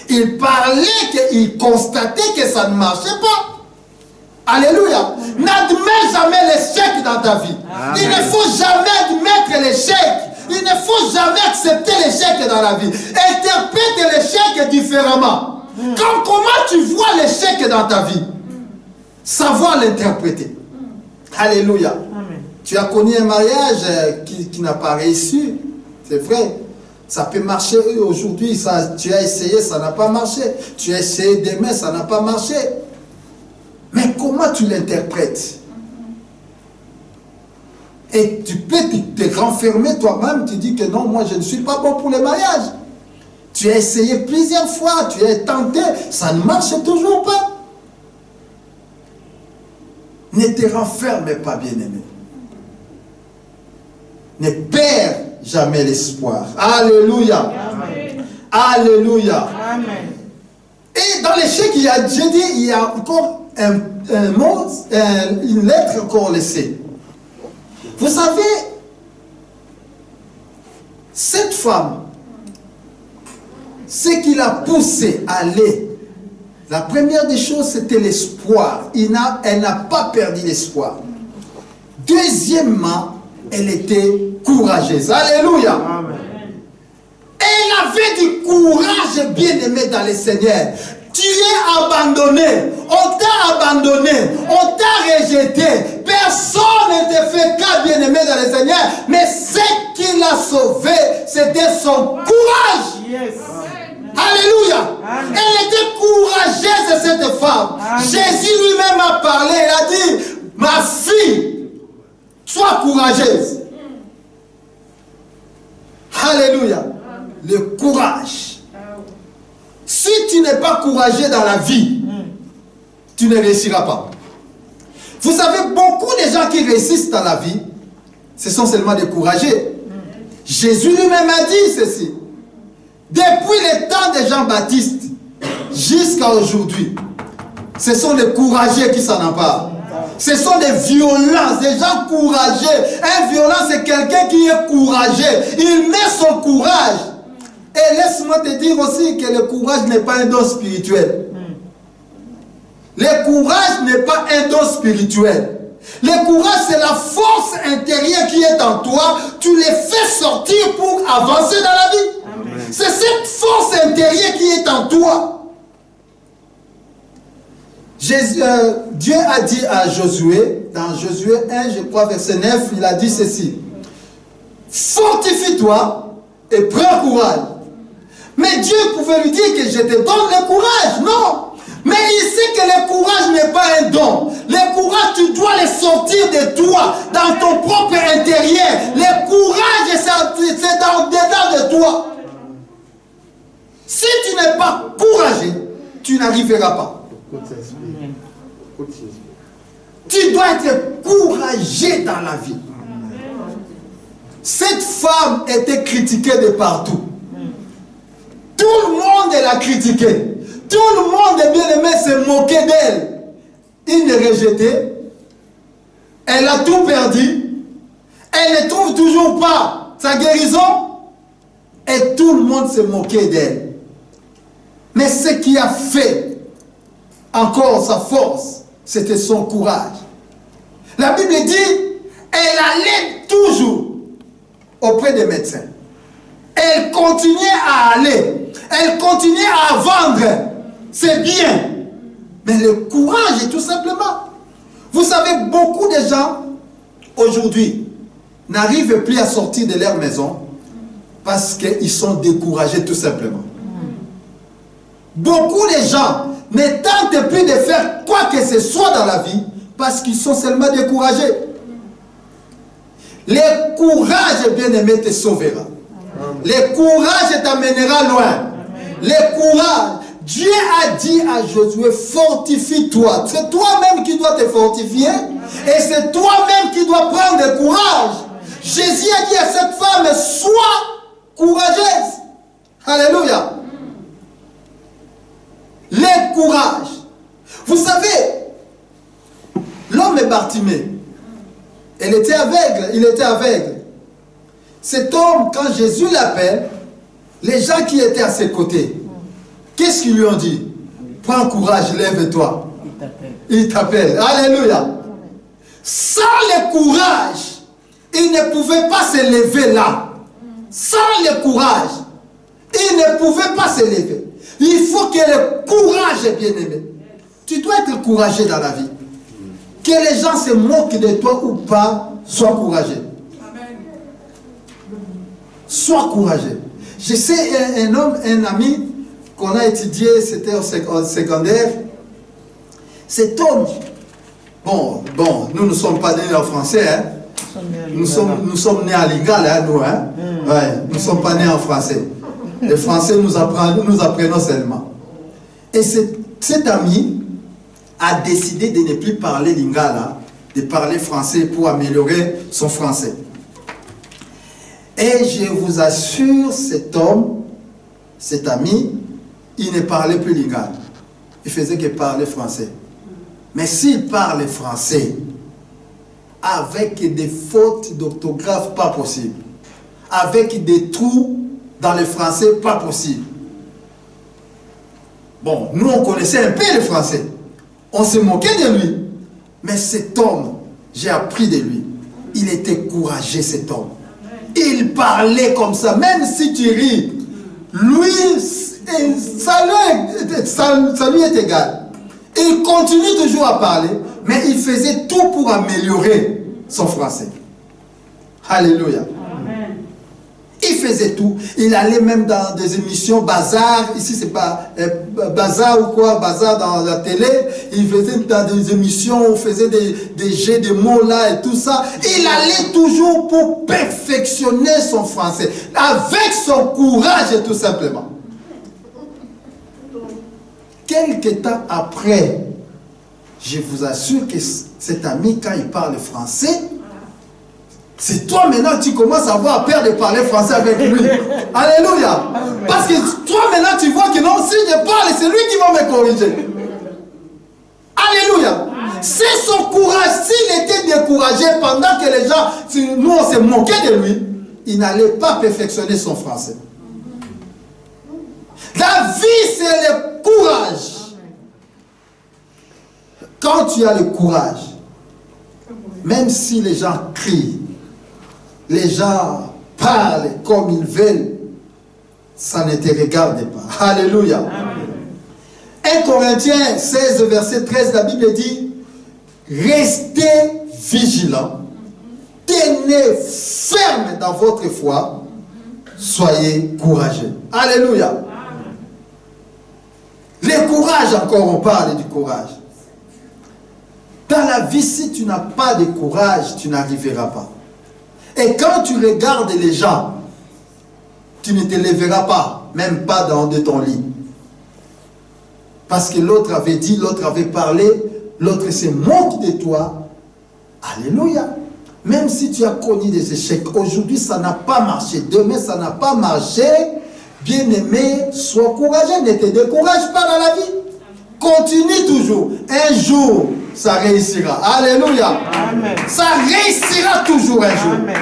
[SPEAKER 1] Il parlait, il constatait que ça ne marchait pas. Alléluia. N'admets jamais l'échec dans ta vie. Amen. Il ne faut jamais admettre l'échec. Il ne faut jamais accepter l'échec dans la vie. Interprète l'échec différemment. Comment tu vois l'échec dans ta vie? Savoir l'interpréter. Alléluia. Amen. Tu as connu un mariage qui n'a pas réussi. C'est vrai. Ça peut marcher aujourd'hui, tu as essayé, ça n'a pas marché. Tu as essayé demain, ça n'a pas marché. Mais comment tu l'interprètes? Et tu peux te renfermer toi-même, tu dis que non, moi je ne suis pas bon pour le mariage. Tu as essayé plusieurs fois, tu as tenté, ça ne marche toujours pas. Ne te renferme pas, bien-aimé. Ne perds jamais l'espoir. Alléluia. Amen. Alléluia. Amen. Et dans l'échec, j'ai dit, il y a encore un mot, une lettre encore laissée. Vous savez, cette femme, ce qui l'a poussée à aller, la première des choses, c'était l'espoir. Elle n'a pas perdu l'espoir. Deuxièmement, elle était courageuse. Alléluia. Amen. Elle avait du courage, bien-aimé dans le Seigneur. Tu es abandonné, on t'a abandonné, on t'a rejeté. Personne ne te fait cas, bien-aimé dans le Seigneur. Mais ce qui l'a sauvé, c'était son courage. Yes. Alléluia. Amen. Elle était courageuse, cette femme. Amen. Jésus lui-même a parlé, il a dit, ma fille, sois courageuse. Alléluia. Amen. Le courage. Si tu n'es pas courageux dans la vie, tu ne réussiras pas. Vous savez, beaucoup de gens qui réussissent dans la vie, ce sont seulement des courageux. Jésus lui-même a dit ceci. Depuis le temps de Jean-Baptiste jusqu'à aujourd'hui, ce sont les courageux qui s'en emparent. Ce sont des violents, des gens courageux. Un violent, c'est quelqu'un qui est courageux. Il met son courage. Et laisse-moi te dire aussi que le courage n'est pas un don spirituel. Le courage n'est pas un don spirituel. Le courage, c'est la force intérieure qui est en toi. Tu les fais sortir pour avancer dans la vie. C'est cette force intérieure qui est en toi. Dieu a dit à Josué, dans Josué 1, je crois, verset 9, il a dit ceci. Fortifie-toi et prends courage. Mais Dieu pouvait lui dire que je te donne le courage. Non. Mais il sait que le courage n'est pas un don. Le courage, tu dois le sortir de toi, dans ton propre intérieur. Le courage, c'est dans dedans de toi. Si tu n'es pas courageux, tu n'arriveras pas. Tu dois être courageux dans la vie. Cette femme était critiquée de partout. Tout le monde l'a critiquée. Tout le monde, bien aimé, se moquait d'elle. Il l'a rejetée. Elle a tout perdu. Elle ne trouve toujours pas sa guérison. Et tout le monde se moquait d'elle. Mais ce qui a fait encore sa force, c'était son courage. La Bible dit, elle allait toujours auprès des médecins. Elle continuait à aller. Elle continuait à vendre. C'est bien. Mais le courage, tout simplement. Vous savez, beaucoup de gens, aujourd'hui, n'arrivent plus à sortir de leur maison parce qu'ils sont découragés, tout simplement. Beaucoup de gens ne tentent plus de faire quoi que ce soit dans la vie parce qu'ils sont seulement découragés. Le courage, bien-aimé, te sauvera. Le courage t'amènera loin. Le courage. Dieu a dit à Josué, fortifie-toi. C'est toi-même qui dois te fortifier. Et c'est toi-même qui dois prendre le courage. Jésus a dit à cette femme, sois courageuse. Alléluia. Le courage. Vous savez, l'homme est Bartimée. Elle était aveugle, il était aveugle. Cet homme, quand Jésus l'appelle, les gens qui étaient à ses côtés, qu'est-ce qu'ils lui ont dit? Prends courage, lève-toi. Il t'appelle. Alléluia. Sans le courage, il ne pouvait pas se lever là. Sans le courage, il ne pouvait pas se lever. Il faut que le courage, bien-aimé. Tu dois être courageux dans la vie. Que les gens se moquent de toi ou pas, sois courageux. Sois courageux. Je sais un ami qu'on a étudié, c'était au secondaire. Cet homme, bon, nous ne sommes pas nés en français, hein. Nous sommes nés à Lingala, hein, nous, hein. Ouais, nous ne sommes pas nés en français. Les Français nous apprenons seulement. Et cet ami a décidé de ne plus parler Lingala, de parler français pour améliorer son français. Et je vous assure, cet homme, cet ami, il ne parlait plus Lingala. Il faisait que parler français. Mais s'il parlait français, avec des fautes d'orthographe, pas possible. Avec des trous dans le français, pas possible. Bon, nous on connaissait un peu le français. On se moquait de lui. Mais cet homme, j'ai appris de lui. Il était courageux, cet homme. Il parlait comme ça, même si tu ris. Lui, ça lui est égal. Il continue toujours à parler, mais il faisait tout pour améliorer son français. Alléluia. Amen. Il faisait tout. Il allait même dans des émissions bazar. Ici, c'est pas bazar ou quoi, bazar dans la télé. Il faisait dans des émissions, on faisait des jeux de mots là et tout ça. Il allait toujours pour perfectionner son français. Avec son courage, tout simplement. Quelques temps après, je vous assure que cet ami, quand il parle français, c'est toi maintenant tu commences à avoir peur de parler français avec lui. Alléluia. Parce que toi maintenant tu vois que non, si je parle, c'est lui qui va me corriger. Alléluia. C'est son courage. S'il était découragé pendant que les gens, nous on se moquait de lui, il n'allait pas perfectionner son français. La vie, c'est le courage. Quand tu as le courage, même si les gens crient, les gens parlent comme ils veulent, ça ne te regarde pas. Alléluia. Amen. 1 Corinthiens 16, verset 13, la Bible dit, restez vigilants, tenez ferme dans votre foi, soyez courageux. Alléluia. Le courage, encore on parle du courage. Dans la vie, si tu n'as pas de courage, tu n'arriveras pas. Et quand tu regardes les gens, tu ne te lèveras pas, même pas de ton lit. Parce que l'autre avait dit, l'autre avait parlé, l'autre se moque de toi. Alléluia. Même si tu as connu des échecs, aujourd'hui ça n'a pas marché, demain ça n'a pas marché, bien-aimé, sois courageux, ne te décourage pas dans la vie. Continue toujours. Un jour, ça réussira. Alléluia. Amen. Ça réussira toujours un jour. Amen.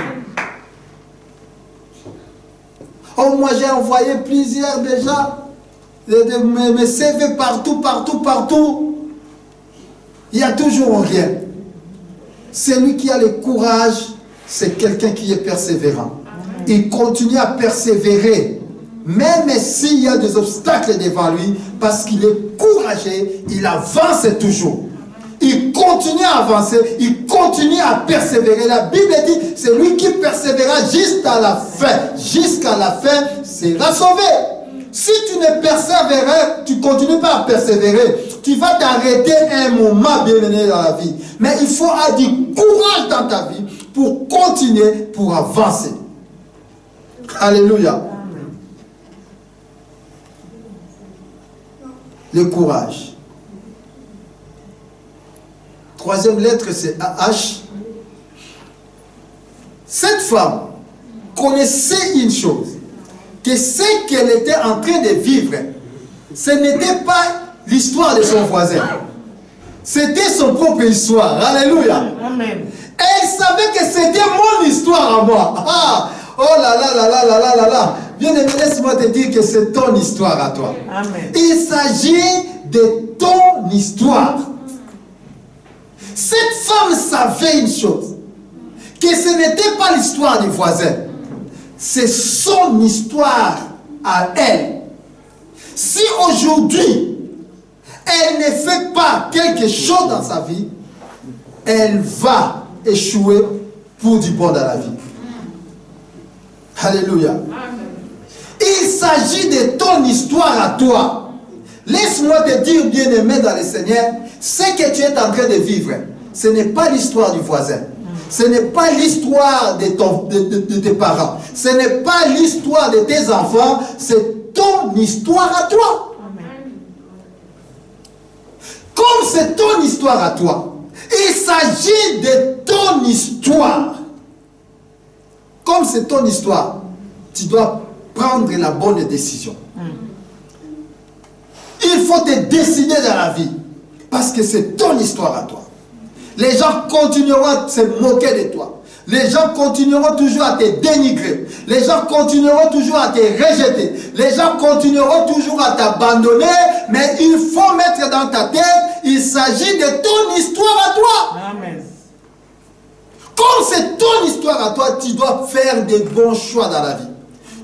[SPEAKER 1] Oh, moi j'ai envoyé plusieurs déjà, mes CV partout. Il n'y a toujours rien. Celui qui a le courage, c'est quelqu'un qui est persévérant. Amen. Il continue à persévérer. Même s'il y a des obstacles devant lui, parce qu'il est courageux, il avance toujours. Il continue à avancer, il continue à persévérer. La Bible dit, c'est lui qui persévérera jusqu'à la fin. Jusqu'à la fin, sera sauvé. Si tu ne persévères, tu ne continues pas à persévérer, tu vas t'arrêter un moment bien mené dans la vie. Mais il faut avoir du courage dans ta vie pour continuer, pour avancer. Alléluia. Le courage. Troisième lettre, c'est H. Cette femme connaissait une chose, que ce qu'elle était en train de vivre, ce n'était pas l'histoire de son voisin. C'était son propre histoire. Alléluia. Amen. Elle savait que c'était mon histoire à moi. Ah, oh là là là là là là là là. Bien aimé, laisse-moi te dire que c'est ton histoire à toi. Amen. Il s'agit de ton histoire. Cette femme savait une chose, que ce n'était pas l'histoire du voisin, c'est son histoire à elle. Si aujourd'hui, elle ne fait pas quelque chose dans sa vie, elle va échouer pour du bon dans la vie. Alléluia. Il s'agit de ton histoire à toi. Laisse-moi te dire, bien-aimé dans le Seigneur, ce que tu es en train de vivre, ce n'est pas l'histoire du voisin. Ce n'est pas l'histoire de tes parents. Ce n'est pas l'histoire de tes enfants. C'est ton histoire à toi. Comme c'est ton histoire à toi, il s'agit de ton histoire. Comme c'est ton histoire, tu dois prendre la bonne décision. Il faut te décider dans la vie. Parce que c'est ton histoire à toi. Les gens continueront à se moquer de toi. Les gens continueront toujours à te dénigrer. Les gens continueront toujours à te rejeter. Les gens continueront toujours à t'abandonner. Mais il faut mettre dans ta tête, il s'agit de ton histoire à toi.
[SPEAKER 2] Amen.
[SPEAKER 1] Comme c'est ton histoire à toi, tu dois faire des bons choix dans la vie.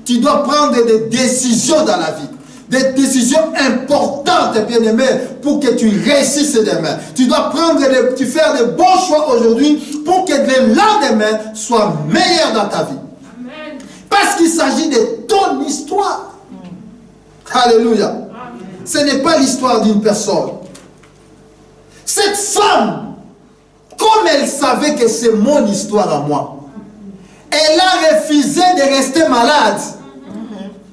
[SPEAKER 1] Tu dois prendre des décisions dans la vie. Des décisions importantes, bien-aimé, pour que tu réussisses demain. Tu dois faire de bons choix aujourd'hui pour que le lendemain soit meilleur dans ta vie. Amen. Parce qu'il s'agit de ton histoire. Alléluia. Amen. Ce n'est pas l'histoire d'une personne. Cette femme, comme elle savait que c'est mon histoire à moi, elle a refusé de rester malade.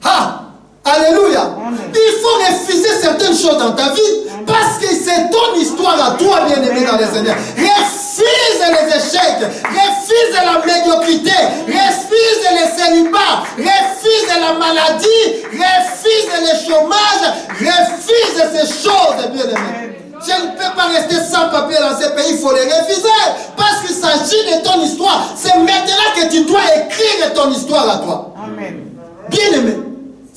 [SPEAKER 1] Ah! Alléluia. Amen. Il faut refuser certaines choses dans ta vie parce que c'est ton histoire à toi, bien-aimé dans le Seigneur. Refuse les échecs, refuse la médiocrité, refuse les célibats, refuse la maladie, refuse le chômage, refuse ces choses, bien-aimé. Je ne peux pas rester sans papier dans ce pays, il faut les refuser parce qu'il s'agit de ton histoire. C'est maintenant que tu dois écrire ton histoire à toi. Amen. Bien-aimé.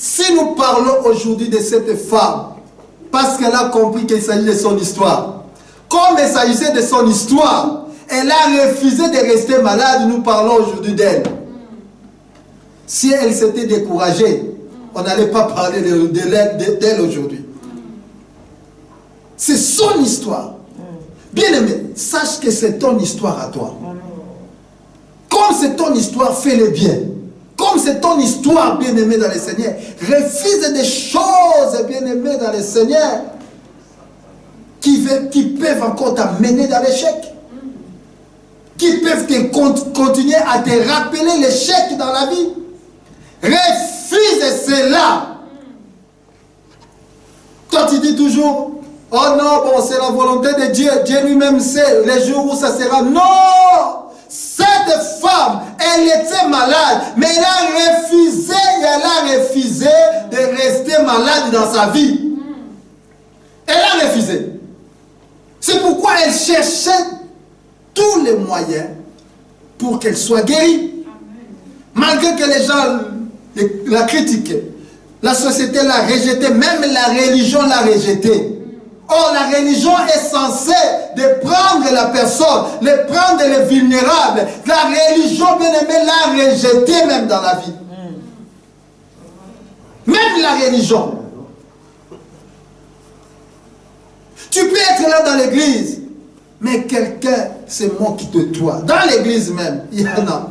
[SPEAKER 1] Si nous parlons aujourd'hui de cette femme, parce qu'elle a compris qu'il s'agit de son histoire, comme il s'agissait de son histoire, elle a refusé de rester malade, nous parlons aujourd'hui d'elle. Si elle s'était découragée, on n'allait pas parler d'elle aujourd'hui. C'est son histoire. Bien-aimé, sache que c'est ton histoire à toi. Comme c'est ton histoire, fais-le bien. Comme c'est ton histoire, bien-aimé dans le Seigneur, refuse des choses, bien-aimé dans le Seigneur, qui peuvent encore t'amener dans l'échec. Qui peuvent continuer à te rappeler l'échec dans la vie. Refuse cela. Toi, tu dis toujours, oh non, bon, c'est la volonté de Dieu. Dieu lui-même sait les jours où ça sera. Non! Cette femme, elle était malade, mais elle a refusé de rester malade dans sa vie. Elle a refusé. C'est pourquoi elle cherchait tous les moyens pour qu'elle soit guérie. Malgré que les gens la critiquaient, la société l'a rejetée, même la religion l'a rejetée. Or, la religion est censée de prendre la personne, de prendre les vulnérables. La religion, bien aimée, l'a rejeté même dans la vie. Même la religion. Tu peux être là dans l'église, mais quelqu'un se moque de toi. Dans l'église même, il y en a.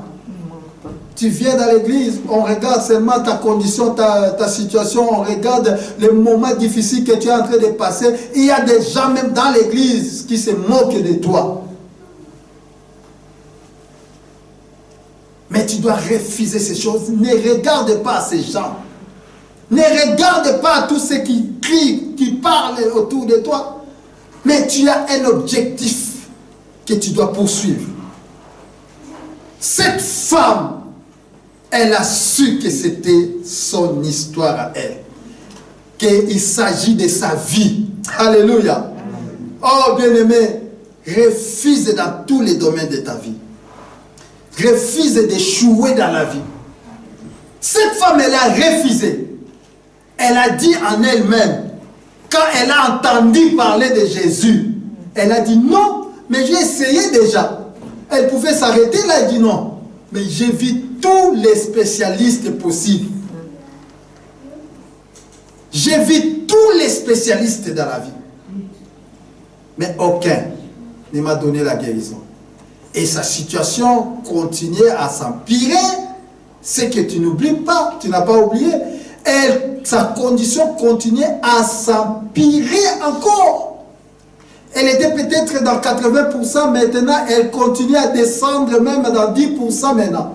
[SPEAKER 1] Tu viens dans l'église, on regarde seulement ta condition, ta situation, on regarde les moments difficiles que tu es en train de passer. Il y a des gens même dans l'église qui se moquent de toi. Mais tu dois refuser ces choses. Ne regarde pas ces gens. Ne regarde pas tous ceux qui crient, qui parlent autour de toi. Mais tu as un objectif que tu dois poursuivre. Cette femme, elle a su que c'était son histoire à elle. Qu'il s'agit de sa vie. Alléluia. Oh bien-aimé, refuse dans tous les domaines de ta vie. Refuse d'échouer dans la vie. Cette femme, elle a refusé. Elle a dit en elle-même, quand elle a entendu parler de Jésus, elle a dit non, mais j'ai essayé déjà. Elle pouvait s'arrêter là, elle dit non. Mais j'ai vu tous les spécialistes possibles. J'ai vu tous les spécialistes dans la vie. Mais aucun ne m'a donné la guérison. Et sa situation continuait à s'empirer. C'est que tu n'oublies pas, tu n'as pas oublié. sa condition continuait à s'empirer encore. Elle était peut-être dans 80%, maintenant elle continue à descendre même dans 10% maintenant.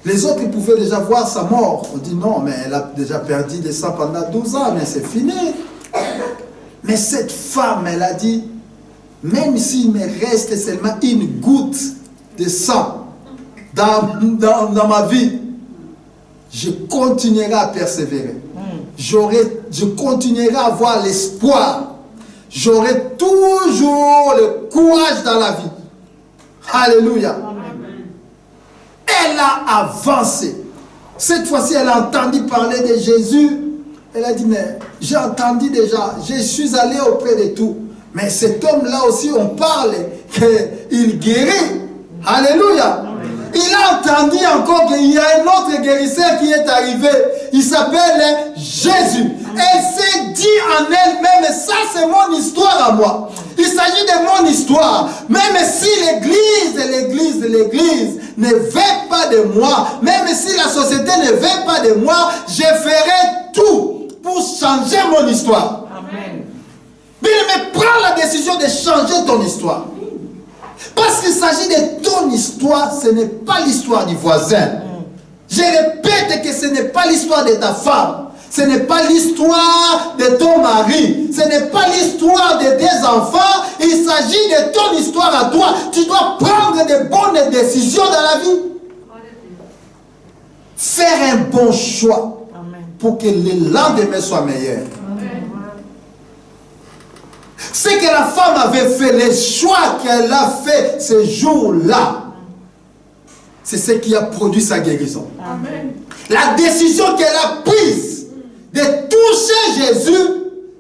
[SPEAKER 1] Les autres ils pouvaient déjà voir sa mort. On dit non, mais elle a déjà perdu des sang pendant 12 ans, mais c'est fini. Mais cette femme, elle a dit, même s'il me reste seulement une goutte de sang dans ma vie, je continuerai à persévérer. Je continuerai à avoir l'espoir. J'aurai toujours le courage dans la vie. Alléluia. Elle a avancé. Cette fois-ci, elle a entendu parler de Jésus. Elle a dit, mais j'ai entendu déjà, je suis allé auprès de tout. Mais cet homme-là aussi, on parle qu'il guérit. Alléluia. Il a entendu encore qu'il y a un autre guérisseur qui est arrivé. Il s'appelle Jésus. Elle s'est dit en elle-même, ça c'est mon histoire à moi. Il s'agit de mon histoire. Même si l'église ne veut pas de moi, même si la société ne veut pas de moi, je ferai tout pour changer mon histoire. Amen. Mais prends la décision de changer ton histoire. Parce qu'il s'agit de ton histoire, ce n'est pas l'histoire du voisin. Je répète que ce n'est pas l'histoire de ta femme. Ce n'est pas l'histoire de ton mari. Ce n'est pas l'histoire de tes enfants. Il s'agit de ton histoire à toi. Tu dois prendre de bonnes décisions dans la vie. Faire un bon choix pour que le lendemain soit meilleur. Ce que la femme avait fait, les choix qu'elle a fait ce jour-là, c'est ce qui a produit sa guérison. Amen. La décision qu'elle a prise de toucher Jésus,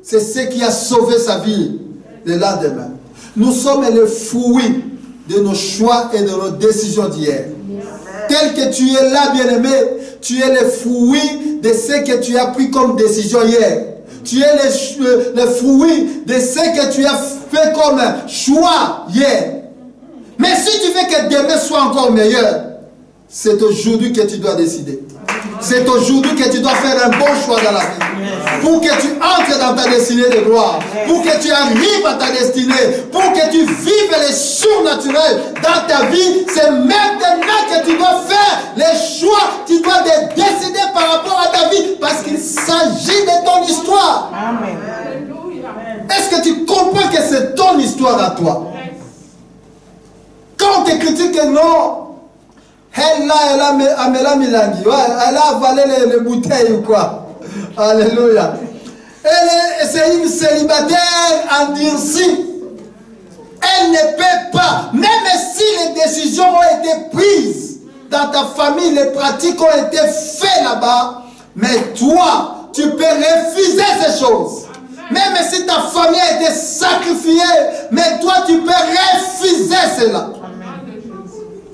[SPEAKER 1] c'est ce qui a sauvé sa vie le lendemain. Nous sommes le fruit de nos choix et de nos décisions d'hier. Tel que tu es là, bien-aimé, tu es le fruit de ce que tu as pris comme décision hier. Tu es le fruit de ce que tu as fait comme choix hier. Mais si tu veux que demain soit encore meilleur, c'est aujourd'hui que tu dois décider. C'est aujourd'hui que tu dois faire un bon choix dans la vie. Pour que tu entres dans ta destinée de gloire. Pour que tu arrives à ta destinée. Pour que tu vives les surnaturels dans ta vie. C'est maintenant que tu dois faire les choix. Tu dois décider par rapport à ta vie. Parce qu'il s'agit de ton histoire. Amen. Est-ce que tu comprends que c'est ton histoire à toi? Quand on te critique que non, elle a avalé les bouteilles ou quoi. Alléluia. C'est une célibataire endurcie. Elle ne peut pas, même si les décisions ont été prises dans ta famille, les pratiques ont été faites là-bas, mais toi, tu peux refuser ces choses. Même si ta famille a été sacrifiée, mais toi, tu peux refuser cela.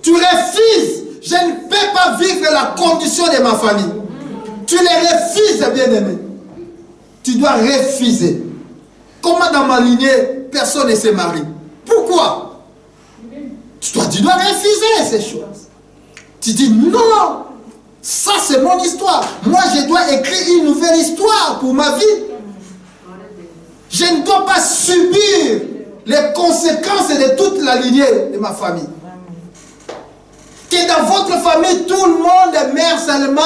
[SPEAKER 1] Tu refuses. Je ne peux pas vivre la condition de ma famille. Tu les refuses, bien-aimé. Tu dois refuser. Comment dans ma lignée, personne ne se marie? Pourquoi? Tu dois refuser ces choses. Tu dis non, ça c'est mon histoire. Moi je dois écrire une nouvelle histoire pour ma vie. Je ne dois pas subir les conséquences de toute la lignée de ma famille. Que dans votre famille, tout le monde meurt seulement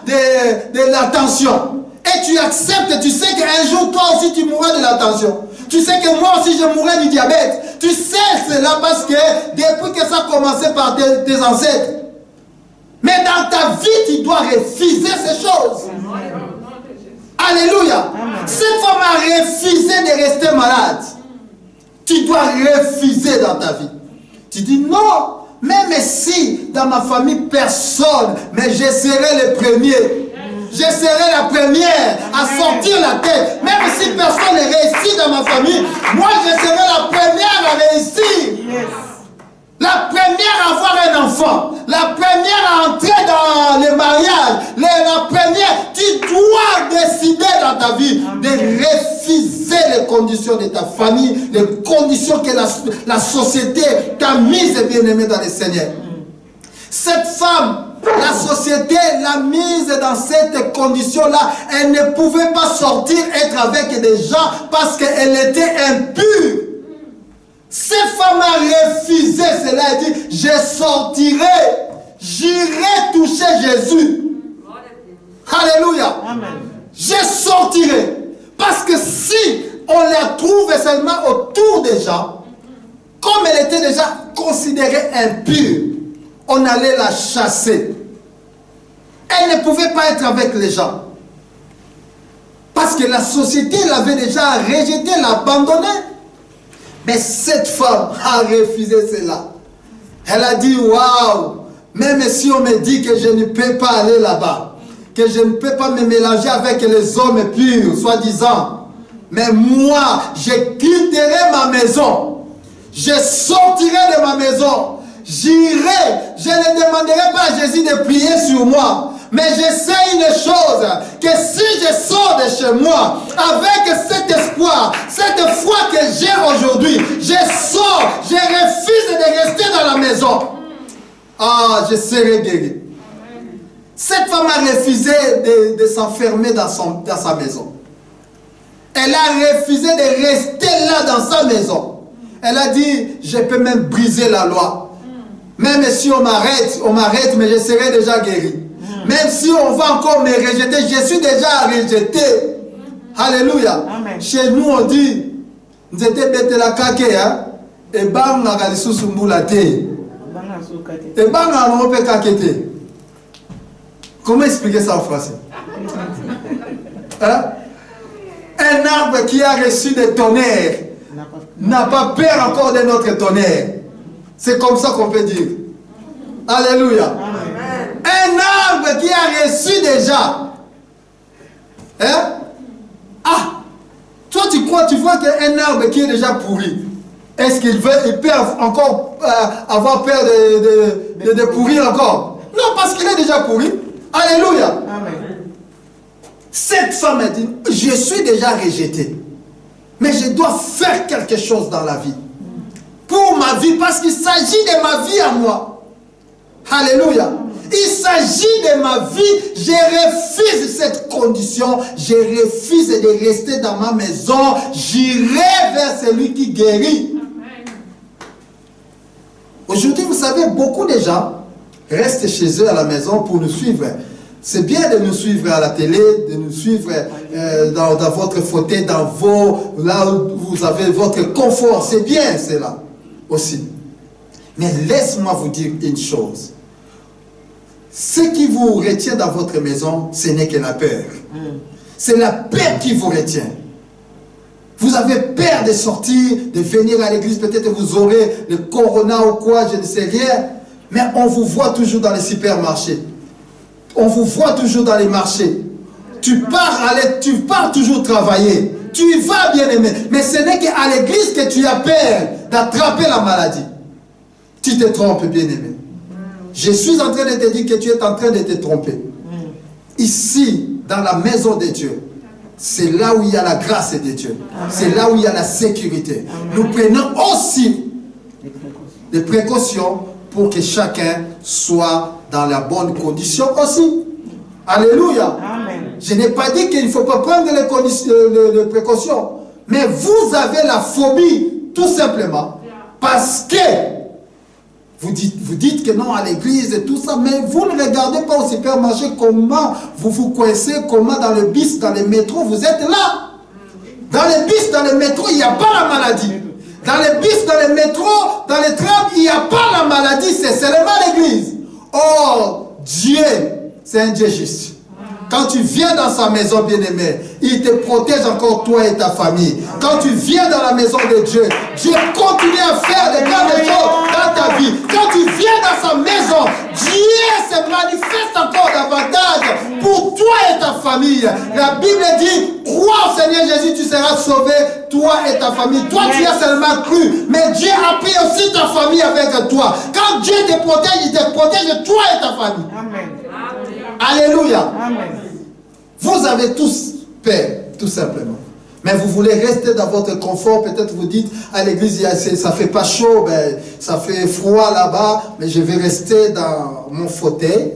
[SPEAKER 1] de l'attention. Et tu acceptes, tu sais qu'un jour, toi aussi, tu mourras de l'attention. Tu sais que moi aussi, je mourrai du diabète. Tu sais cela parce que depuis que ça a commencé par tes ancêtres. Mais dans ta vie, tu dois refuser ces choses. Alléluia. Cette femme a refusé de rester malade. Tu dois refuser dans ta vie. Tu dis non. Même si dans ma famille personne, mais je serai le premier. Je serai la première à sortir la tête. Même si personne ne réussit dans ma famille, moi je serai la première à réussir. La première à avoir un enfant. La première à entrer dans le mariage. La première, tu dois décider dans ta vie de refuser les conditions de ta famille, les conditions que la société t'a mises, bien aimé, dans le Seigneur. Cette femme, La société l'a mise dans cette condition-là. Elle ne pouvait pas sortir, être avec des gens parce qu'elle était impure. Cette femme a refusé cela et dit, je sortirai, j'irai toucher Jésus. Alléluia. Amen. Je sortirai. Parce que si on la trouve seulement autour des gens, comme elle était déjà considérée impure, on allait la chasser. Elle ne pouvait pas être avec les gens. Parce que la société l'avait déjà rejetée, l'abandonnée. Mais cette femme a refusé cela. Elle a dit, waouh, même si on me dit que je ne peux pas aller là-bas, que je ne peux pas me mélanger avec les hommes purs, soi-disant, mais moi, je quitterai ma maison. Je sortirai de ma maison. J'irai. Je ne demanderai pas à Jésus de prier sur moi. Mais je sais une chose, que si je sors de chez moi avec cet espoir, cette foi que j'ai aujourd'hui, je sors, je refuse de rester dans la maison. Ah, je serai guéri. Cette femme a refusé de s'enfermer dans sa maison. Elle a refusé de rester là dans sa maison. Elle a dit, je peux même briser la loi. Même si on m'arrête, mais je serai déjà guéri. Même si on va encore me rejeter, je suis déjà rejeté. Alléluia. Amen. Chez nous, on dit, nous étions bêtes la kake, hein, et bang, on a sous la thé. Et bang, on a kakete. Comment expliquer ça en français? Hein? Un arbre qui a reçu des tonnerres n'a pas peur encore de notre tonnerre. C'est comme ça qu'on peut dire. Alléluia. Amen. Un arbre qui a reçu déjà. Hein? Ah! Toi, tu crois, tu vois qu'un arbre qui est déjà pourri, est-ce qu'il peut encore avoir peur de pourrir encore? Non, parce qu'il est déjà pourri. Alléluia. Amen. Cette femme a dit, je suis déjà rejetée. Mais je dois faire quelque chose dans la vie. Pour ma vie, parce qu'il s'agit de ma vie à moi. Alléluia. Il s'agit de ma vie. Je refuse cette condition. Je refuse de rester dans ma maison. J'irai vers celui qui guérit. Aujourd'hui, vous savez, beaucoup de gens restent chez eux à la maison pour nous suivre. C'est bien de nous suivre à la télé, de nous suivre dans votre fauteuil, là où vous avez votre confort. C'est bien cela aussi. Mais laisse-moi vous dire une chose. Ce qui vous retient dans votre maison, ce n'est que la peur. C'est la peur qui vous retient. Vous avez peur de sortir, de venir à l'église. Peut-être vous aurez le corona ou quoi, je ne sais rien. Mais on vous voit toujours dans les supermarchés. On vous voit toujours dans les marchés. Tu pars toujours travailler. Tu y vas, bien aimé. Mais ce n'est qu'à l'église que tu as peur d'attraper la maladie. Tu te trompes, bien aimé. Je suis en train de te dire que tu es en train de te tromper. Ici, dans la maison de Dieu, c'est là où il y a la grâce de Dieu. C'est là où il y a la sécurité. Nous prenons aussi des précautions pour que chacun soit dans la bonne condition aussi. Alléluia. Amen. Je n'ai pas dit qu'il ne faut pas prendre les précautions. Mais vous avez la phobie, tout simplement. Parce que vous dites que non à l'église et tout ça, mais vous ne regardez pas au supermarché comment vous vous coincez, comment dans le bus, dans le métro, vous êtes là. Dans le bus, dans le métro, il n'y a pas la maladie. Dans les bus, dans les métros, dans les trams, il n'y a pas la maladie, c'est seulement l'église. Oh, Dieu, c'est un Dieu juste. Quand tu viens dans sa maison, bien-aimé, il te protège encore toi et ta famille. Quand tu viens dans la maison de Dieu, Dieu continue à faire de grandes choses dans ta vie. Quand tu viens dans sa maison, Dieu se manifeste encore davantage pour toi et ta famille. La Bible dit, crois au Seigneur Jésus, tu seras sauvé, toi et ta famille. Toi, tu as seulement cru, mais Dieu a pris aussi ta famille avec toi. Quand Dieu te protège, il te protège toi et ta famille. Amen. Alléluia. Amen. Vous avez tous peur, tout simplement. Mais vous voulez rester dans votre confort. Peut-être vous dites, à l'église, ça fait pas chaud, ben, ça fait froid là-bas, mais je vais rester dans mon fauteuil.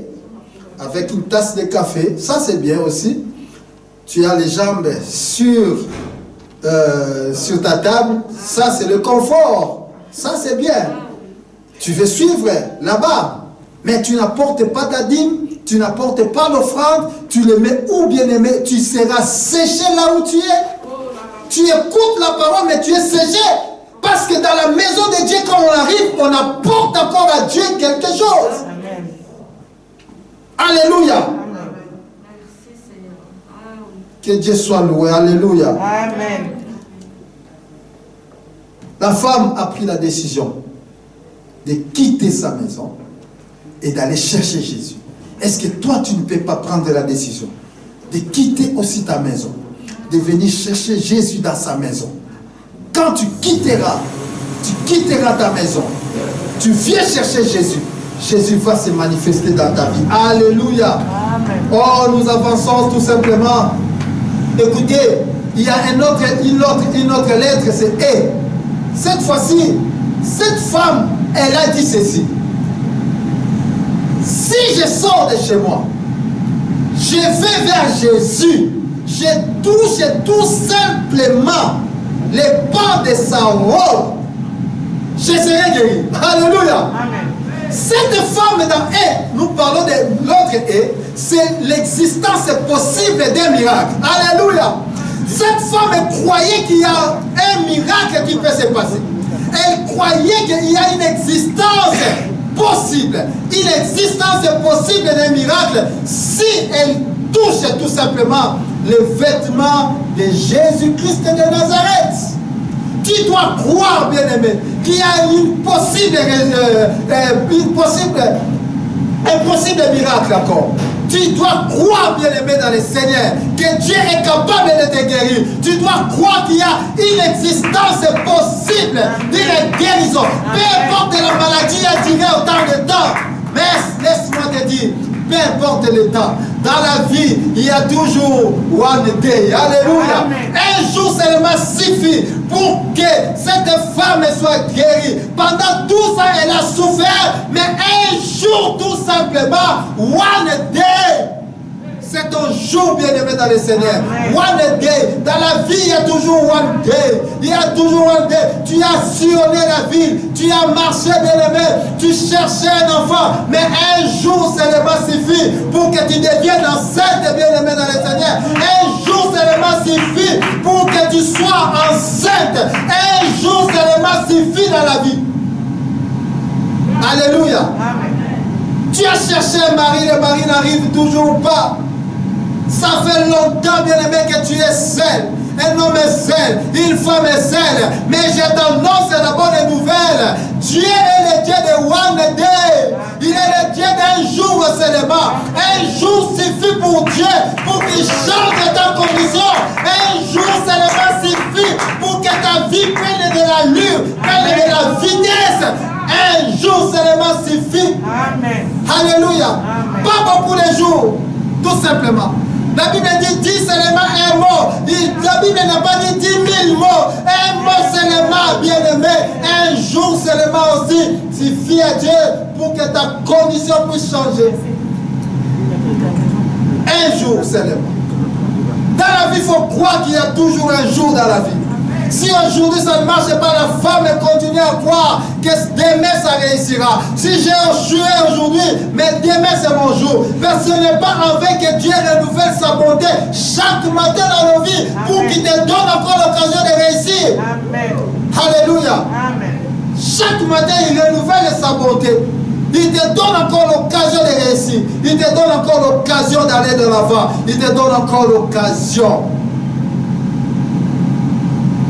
[SPEAKER 1] avec une tasse de café, ça c'est bien aussi. Tu as les jambes sur ta table, ça c'est le confort, ça c'est bien. Tu veux suivre là-bas, mais tu n'apportes pas ta dîme, tu n'apportes pas l'offrande, tu le mets où, bien-aimé, tu seras séché là où tu es. Tu écoutes la parole, mais tu es séché. Parce que dans la maison de Dieu, quand on arrive, on apporte encore à Dieu quelque chose. Amen. Alléluia. Amen. Que Dieu soit loué. Alléluia. Amen. La femme a pris la décision de quitter sa maison et d'aller chercher Jésus. Est-ce que toi, tu ne peux pas prendre la décision de quitter aussi ta maison, de venir chercher Jésus dans sa maison? Quand tu quitteras ta maison, tu viens chercher Jésus, Jésus va se manifester dans ta vie. Alléluia. Amen. Oh, nous avançons tout simplement. Écoutez, il y a une autre lettre, c'est E. Cette fois-ci, cette femme, elle a dit ceci. Si je sors de chez moi, je vais vers Jésus, je touche tout simplement les pas de sa robe, je serai guéri. Alléluia. Amen. Cette femme dans E, nous parlons de l'autre E, c'est l'existence possible d'un miracle. Alléluia. Cette femme croyait qu'il y a un miracle qui peut se passer. Elle croyait qu'il y a une existence possible. Une existence possible d'un miracle si elle touche tout simplement le vêtement de Jésus-Christ de Nazareth. Tu dois croire, bien-aimé, qu'il y a un possible miracle encore. Tu dois croire, bien-aimé, dans le Seigneur, que Dieu est capable de te guérir. Tu dois croire qu'il y a une existence possible d'une guérison. Peu importe la maladie a duré autant de temps. Mais laisse-moi te dire, peu importe le temps, dans la vie, il y a toujours one day. Alléluia. Amen. Un jour seulement suffit pour que cette femme soit guérie. Pendant tout ça, elle a souffert, mais un jour tout simplement, one day. C'est ton jour, bien-aimé dans le Seigneur. Amen. One day. Dans la vie, il y a toujours one day. Il y a toujours one day. Tu as sillonné la ville. Tu as marché, bien-aimé. Tu cherchais un enfant. Mais un jour seulement suffit pour que tu deviennes enceinte, bien-aimé dans le Seigneur. Un jour seulement suffit pour que tu sois enceinte. Un jour seulement suffit dans la vie. Alléluia. Amen. Tu as cherché un mari. Le mari n'arrive toujours pas. Ça fait longtemps, bien-aimé, que tu es seul. Un homme est seul, une femme est seule. Mais je t'annonce la bonne nouvelle. Dieu est le Dieu de one day. Il est le Dieu d'un jour seulement. Un jour suffit pour Dieu pour qu'il change ta condition. Un jour seulement suffit pour que ta vie prenne de l'allure, prenne de la vitesse. Un jour seulement suffit. Amen. Alléluia. Amen. Pas beaucoup de jours, tout simplement. La Bible dit 10 seulement un mot. La Bible n'a pas dit 10 000 mots. Un mot seulement, bien-aimé. Un jour seulement aussi suffit à Dieu pour que ta condition puisse changer. Un jour seulement. Dans la vie, il faut croire qu'il y a toujours un jour dans la vie. Si aujourd'hui ça ne marche pas, la femme continue à croire que demain ça réussira. Si j'ai échoué aujourd'hui, mais demain c'est mon jour. Parce que ce n'est pas avec que Dieu renouvelle sa bonté chaque matin dans nos vies pour qu'il te donne encore l'occasion de réussir. Amen. Alléluia. Amen. Chaque matin il renouvelle sa bonté. Il te donne encore l'occasion de réussir. Il te donne encore l'occasion d'aller de l'avant. Il te donne encore l'occasion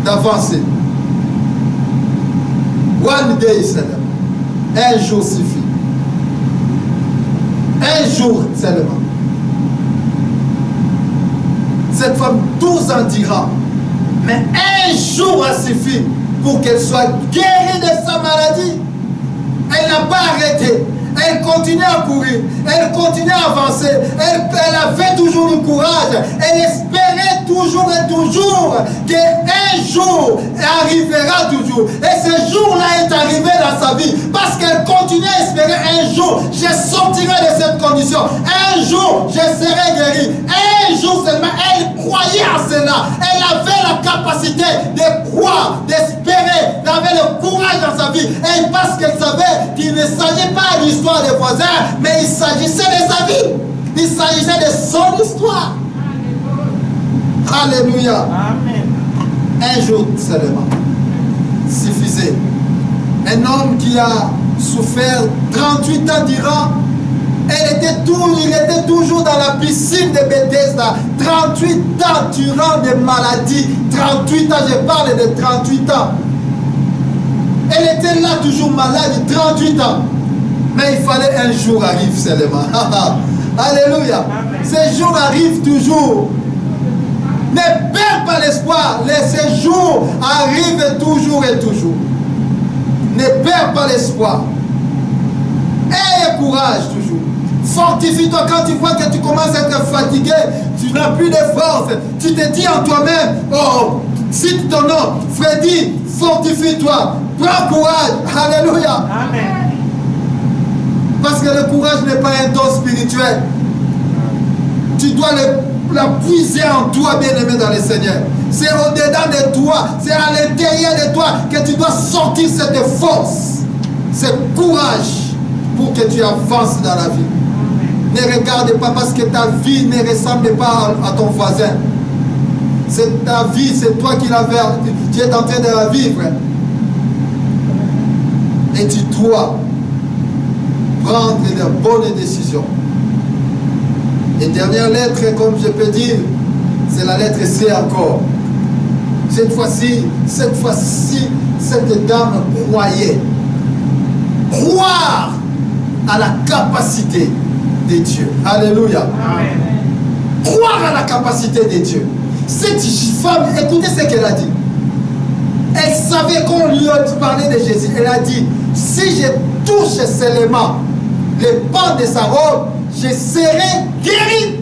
[SPEAKER 1] d'avancer. One day seulement. Un jour suffit. Un jour seulement. Cette femme 12 ans dira, mais un jour a suffi pour qu'elle soit guérie de sa maladie. Elle n'a pas arrêté. Elle continuait à courir, elle continuait à avancer, elle avait toujours du courage, elle espérait toujours et toujours qu'un jour arrivera toujours. Et ce jour-là est arrivé dans sa vie parce qu'elle continuait à espérer un jour, je sortirai de cette condition, un jour je serai guérie, un jour seulement. Elle croyait à cela, elle avait la capacité de croire, d'espérer, d'avoir le courage dans sa vie. Et parce qu'elle savait qu'il ne s'agit pas de l'histoire des voisins, mais il s'agissait de sa vie. Il s'agissait de son histoire. Alléluia. Amen. Un jour seulement suffisait. Un homme qui a souffert 38 ans durant, il était toujours dans la piscine de Bethesda. 38 ans durant des maladies. 38 ans, je parle de 38 ans. Elle était là toujours malade, 38 ans. Mais il fallait un jour arrive seulement. Alléluia. Ce jour arrive toujours. Ne perds pas l'espoir. Ces jours arrivent toujours et toujours. Ne perds pas l'espoir. Aie courage toujours. Fortifie-toi quand tu vois que tu commences à être fatigué. Tu n'as plus de force. Tu te dis en toi-même, oh, cite ton nom. Freddy, fortifie-toi. Prends courage. Alléluia. Amen. Parce que le courage n'est pas un don spirituel. Tu dois la puiser en toi, bien-aimé dans le Seigneur. C'est au-dedans de toi, c'est à l'intérieur de toi que tu dois sortir cette force, ce courage pour que tu avances dans la vie. Ne regarde pas parce que ta vie ne ressemble pas à ton voisin. C'est ta vie, c'est toi qui tu es en train de la vivre. Et tu dois prendre de bonnes décisions. Et dernière lettre, comme je peux dire, c'est la lettre C encore. Cette fois-ci, cette dame croyait. Croire à la capacité de Dieu. Alléluia. Amen. Croire à la capacité de Dieu. Cette femme, écoutez ce qu'elle a dit. Elle savait qu'on lui a parlé de Jésus. Elle a dit, si je touche seulement les pans de sa robe, je serai guéri.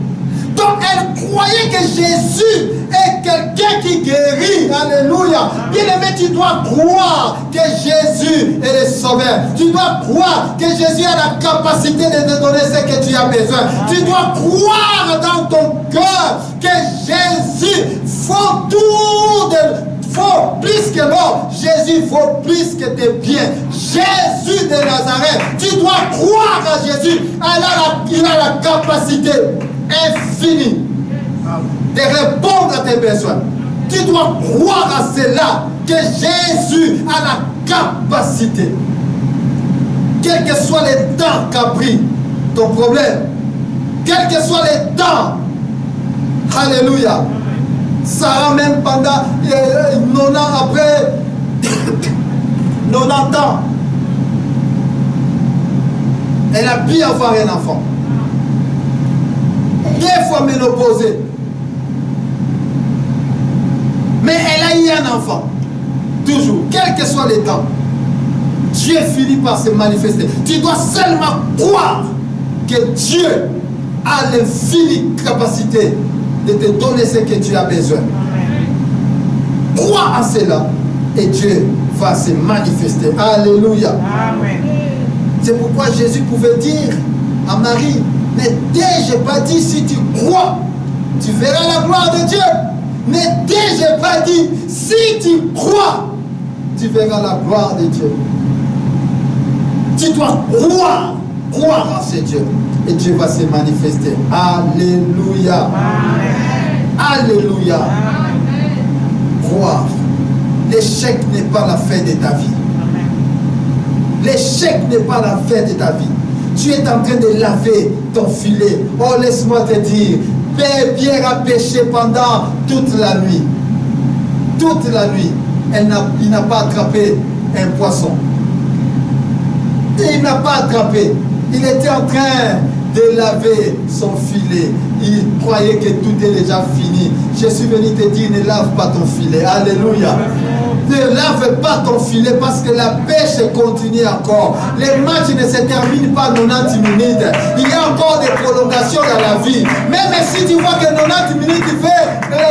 [SPEAKER 1] Donc elle croyait que Jésus est quelqu'un qui guérit. Alléluia. Bien-aimé, tu dois croire que Jésus est le sauveur. Tu dois croire que Jésus a la capacité de te donner ce que tu as besoin. Tu dois croire dans ton cœur que Jésus faut plus que l'or. Jésus vaut plus que tes biens. Jésus de Nazareth, tu dois croire à Jésus. Il a la capacité infinie de répondre à tes besoins. Tu dois croire à cela, que Jésus a la capacité. Quel que soit les temps qu'a pris ton problème, quel que soit les temps, alléluia. Sarah, même pendant 90 ans après 90 ans, elle a pu avoir un enfant. 2 fois ménopausée. Mais elle a eu un enfant. Toujours. Quel que soit les temps. Dieu finit par se manifester. Tu dois seulement croire que Dieu a l'infinie capacité de te donner ce que tu as besoin. Crois à cela et Dieu va se manifester. Alléluia. Amen. C'est pourquoi Jésus pouvait dire à Marie, ne t'ai-je pas dit, si tu crois, tu verras la gloire de Dieu. Ne t'ai-je pas dit, si tu crois, tu verras la gloire de Dieu. Tu dois croire en ce Dieu. Et Dieu va se manifester. Alléluia. Amen. Alléluia. Amen. Croire. L'échec n'est pas la fin de ta vie. L'échec n'est pas la fin de ta vie. Tu es en train de laver ton filet. Oh, laisse-moi te dire, Pierre a péché pendant toute la nuit. Toute la nuit. Il n'a pas attrapé un poisson. Il n'a pas attrapé. Il était en train de laver son filet. Il croyait que tout est déjà fini. Je suis venu te dire, ne lave pas ton filet. Alléluia. Ne lave pas ton filet parce que la pêche continue encore. Les matchs ne se terminent pas 90 minutes. Il y a encore des prolongations dans la vie. Même si tu vois que 90 minutes,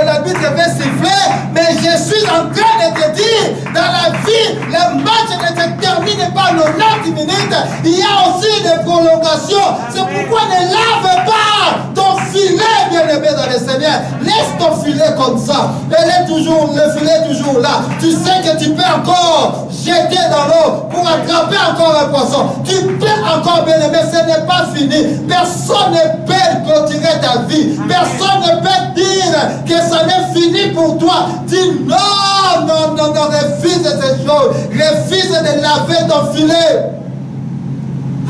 [SPEAKER 1] l'arbitre va siffler, mais je suis en train de te dire, dans la vie, le match ne se termine pas 90 minutes. Il y a aussi des prolongations. C'est pourquoi ne lave pas ton filet, bien-aimé dans le Seigneur. Laisse ton filet comme ça. Le filet est toujours là. Tu sais que tu peux encore jeter dans l'eau pour attraper encore un poisson. Tu peux encore, bien-aimé, ce n'est pas fini. Personne ne peut clôturer ta vie. Personne ne peut dire que ça n'est fini pour toi. Dis non, non, non, non, refuse ces choses. Refuse de laver ton filet.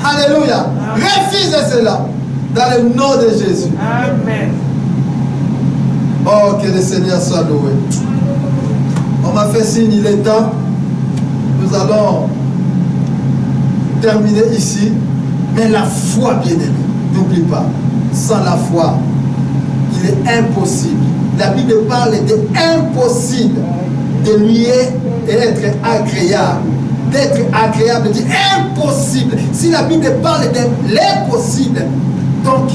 [SPEAKER 1] Alléluia. Refuse cela. Dans le nom de Jésus.
[SPEAKER 2] Amen.
[SPEAKER 1] Oh, que le Seigneur soit loué. On m'a fait signe, il est temps. Nous allons terminer ici. Mais la foi, bien-aimé, n'oublie pas, sans la foi, il est impossible. La Bible parle de impossible de lui être agréable. D'être agréable, dit impossible. Si la Bible parle de l'impossible, donc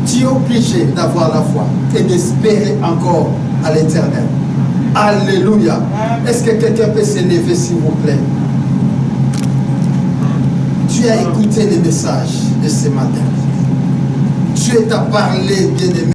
[SPEAKER 1] tu es obligé d'avoir la foi et d'espérer encore à l'Éternel. Alléluia. Est-ce que quelqu'un peut se lever, s'il vous plaît? Tu as écouté les messages de ce matin. Dieu t'a parlé, bien-aimé.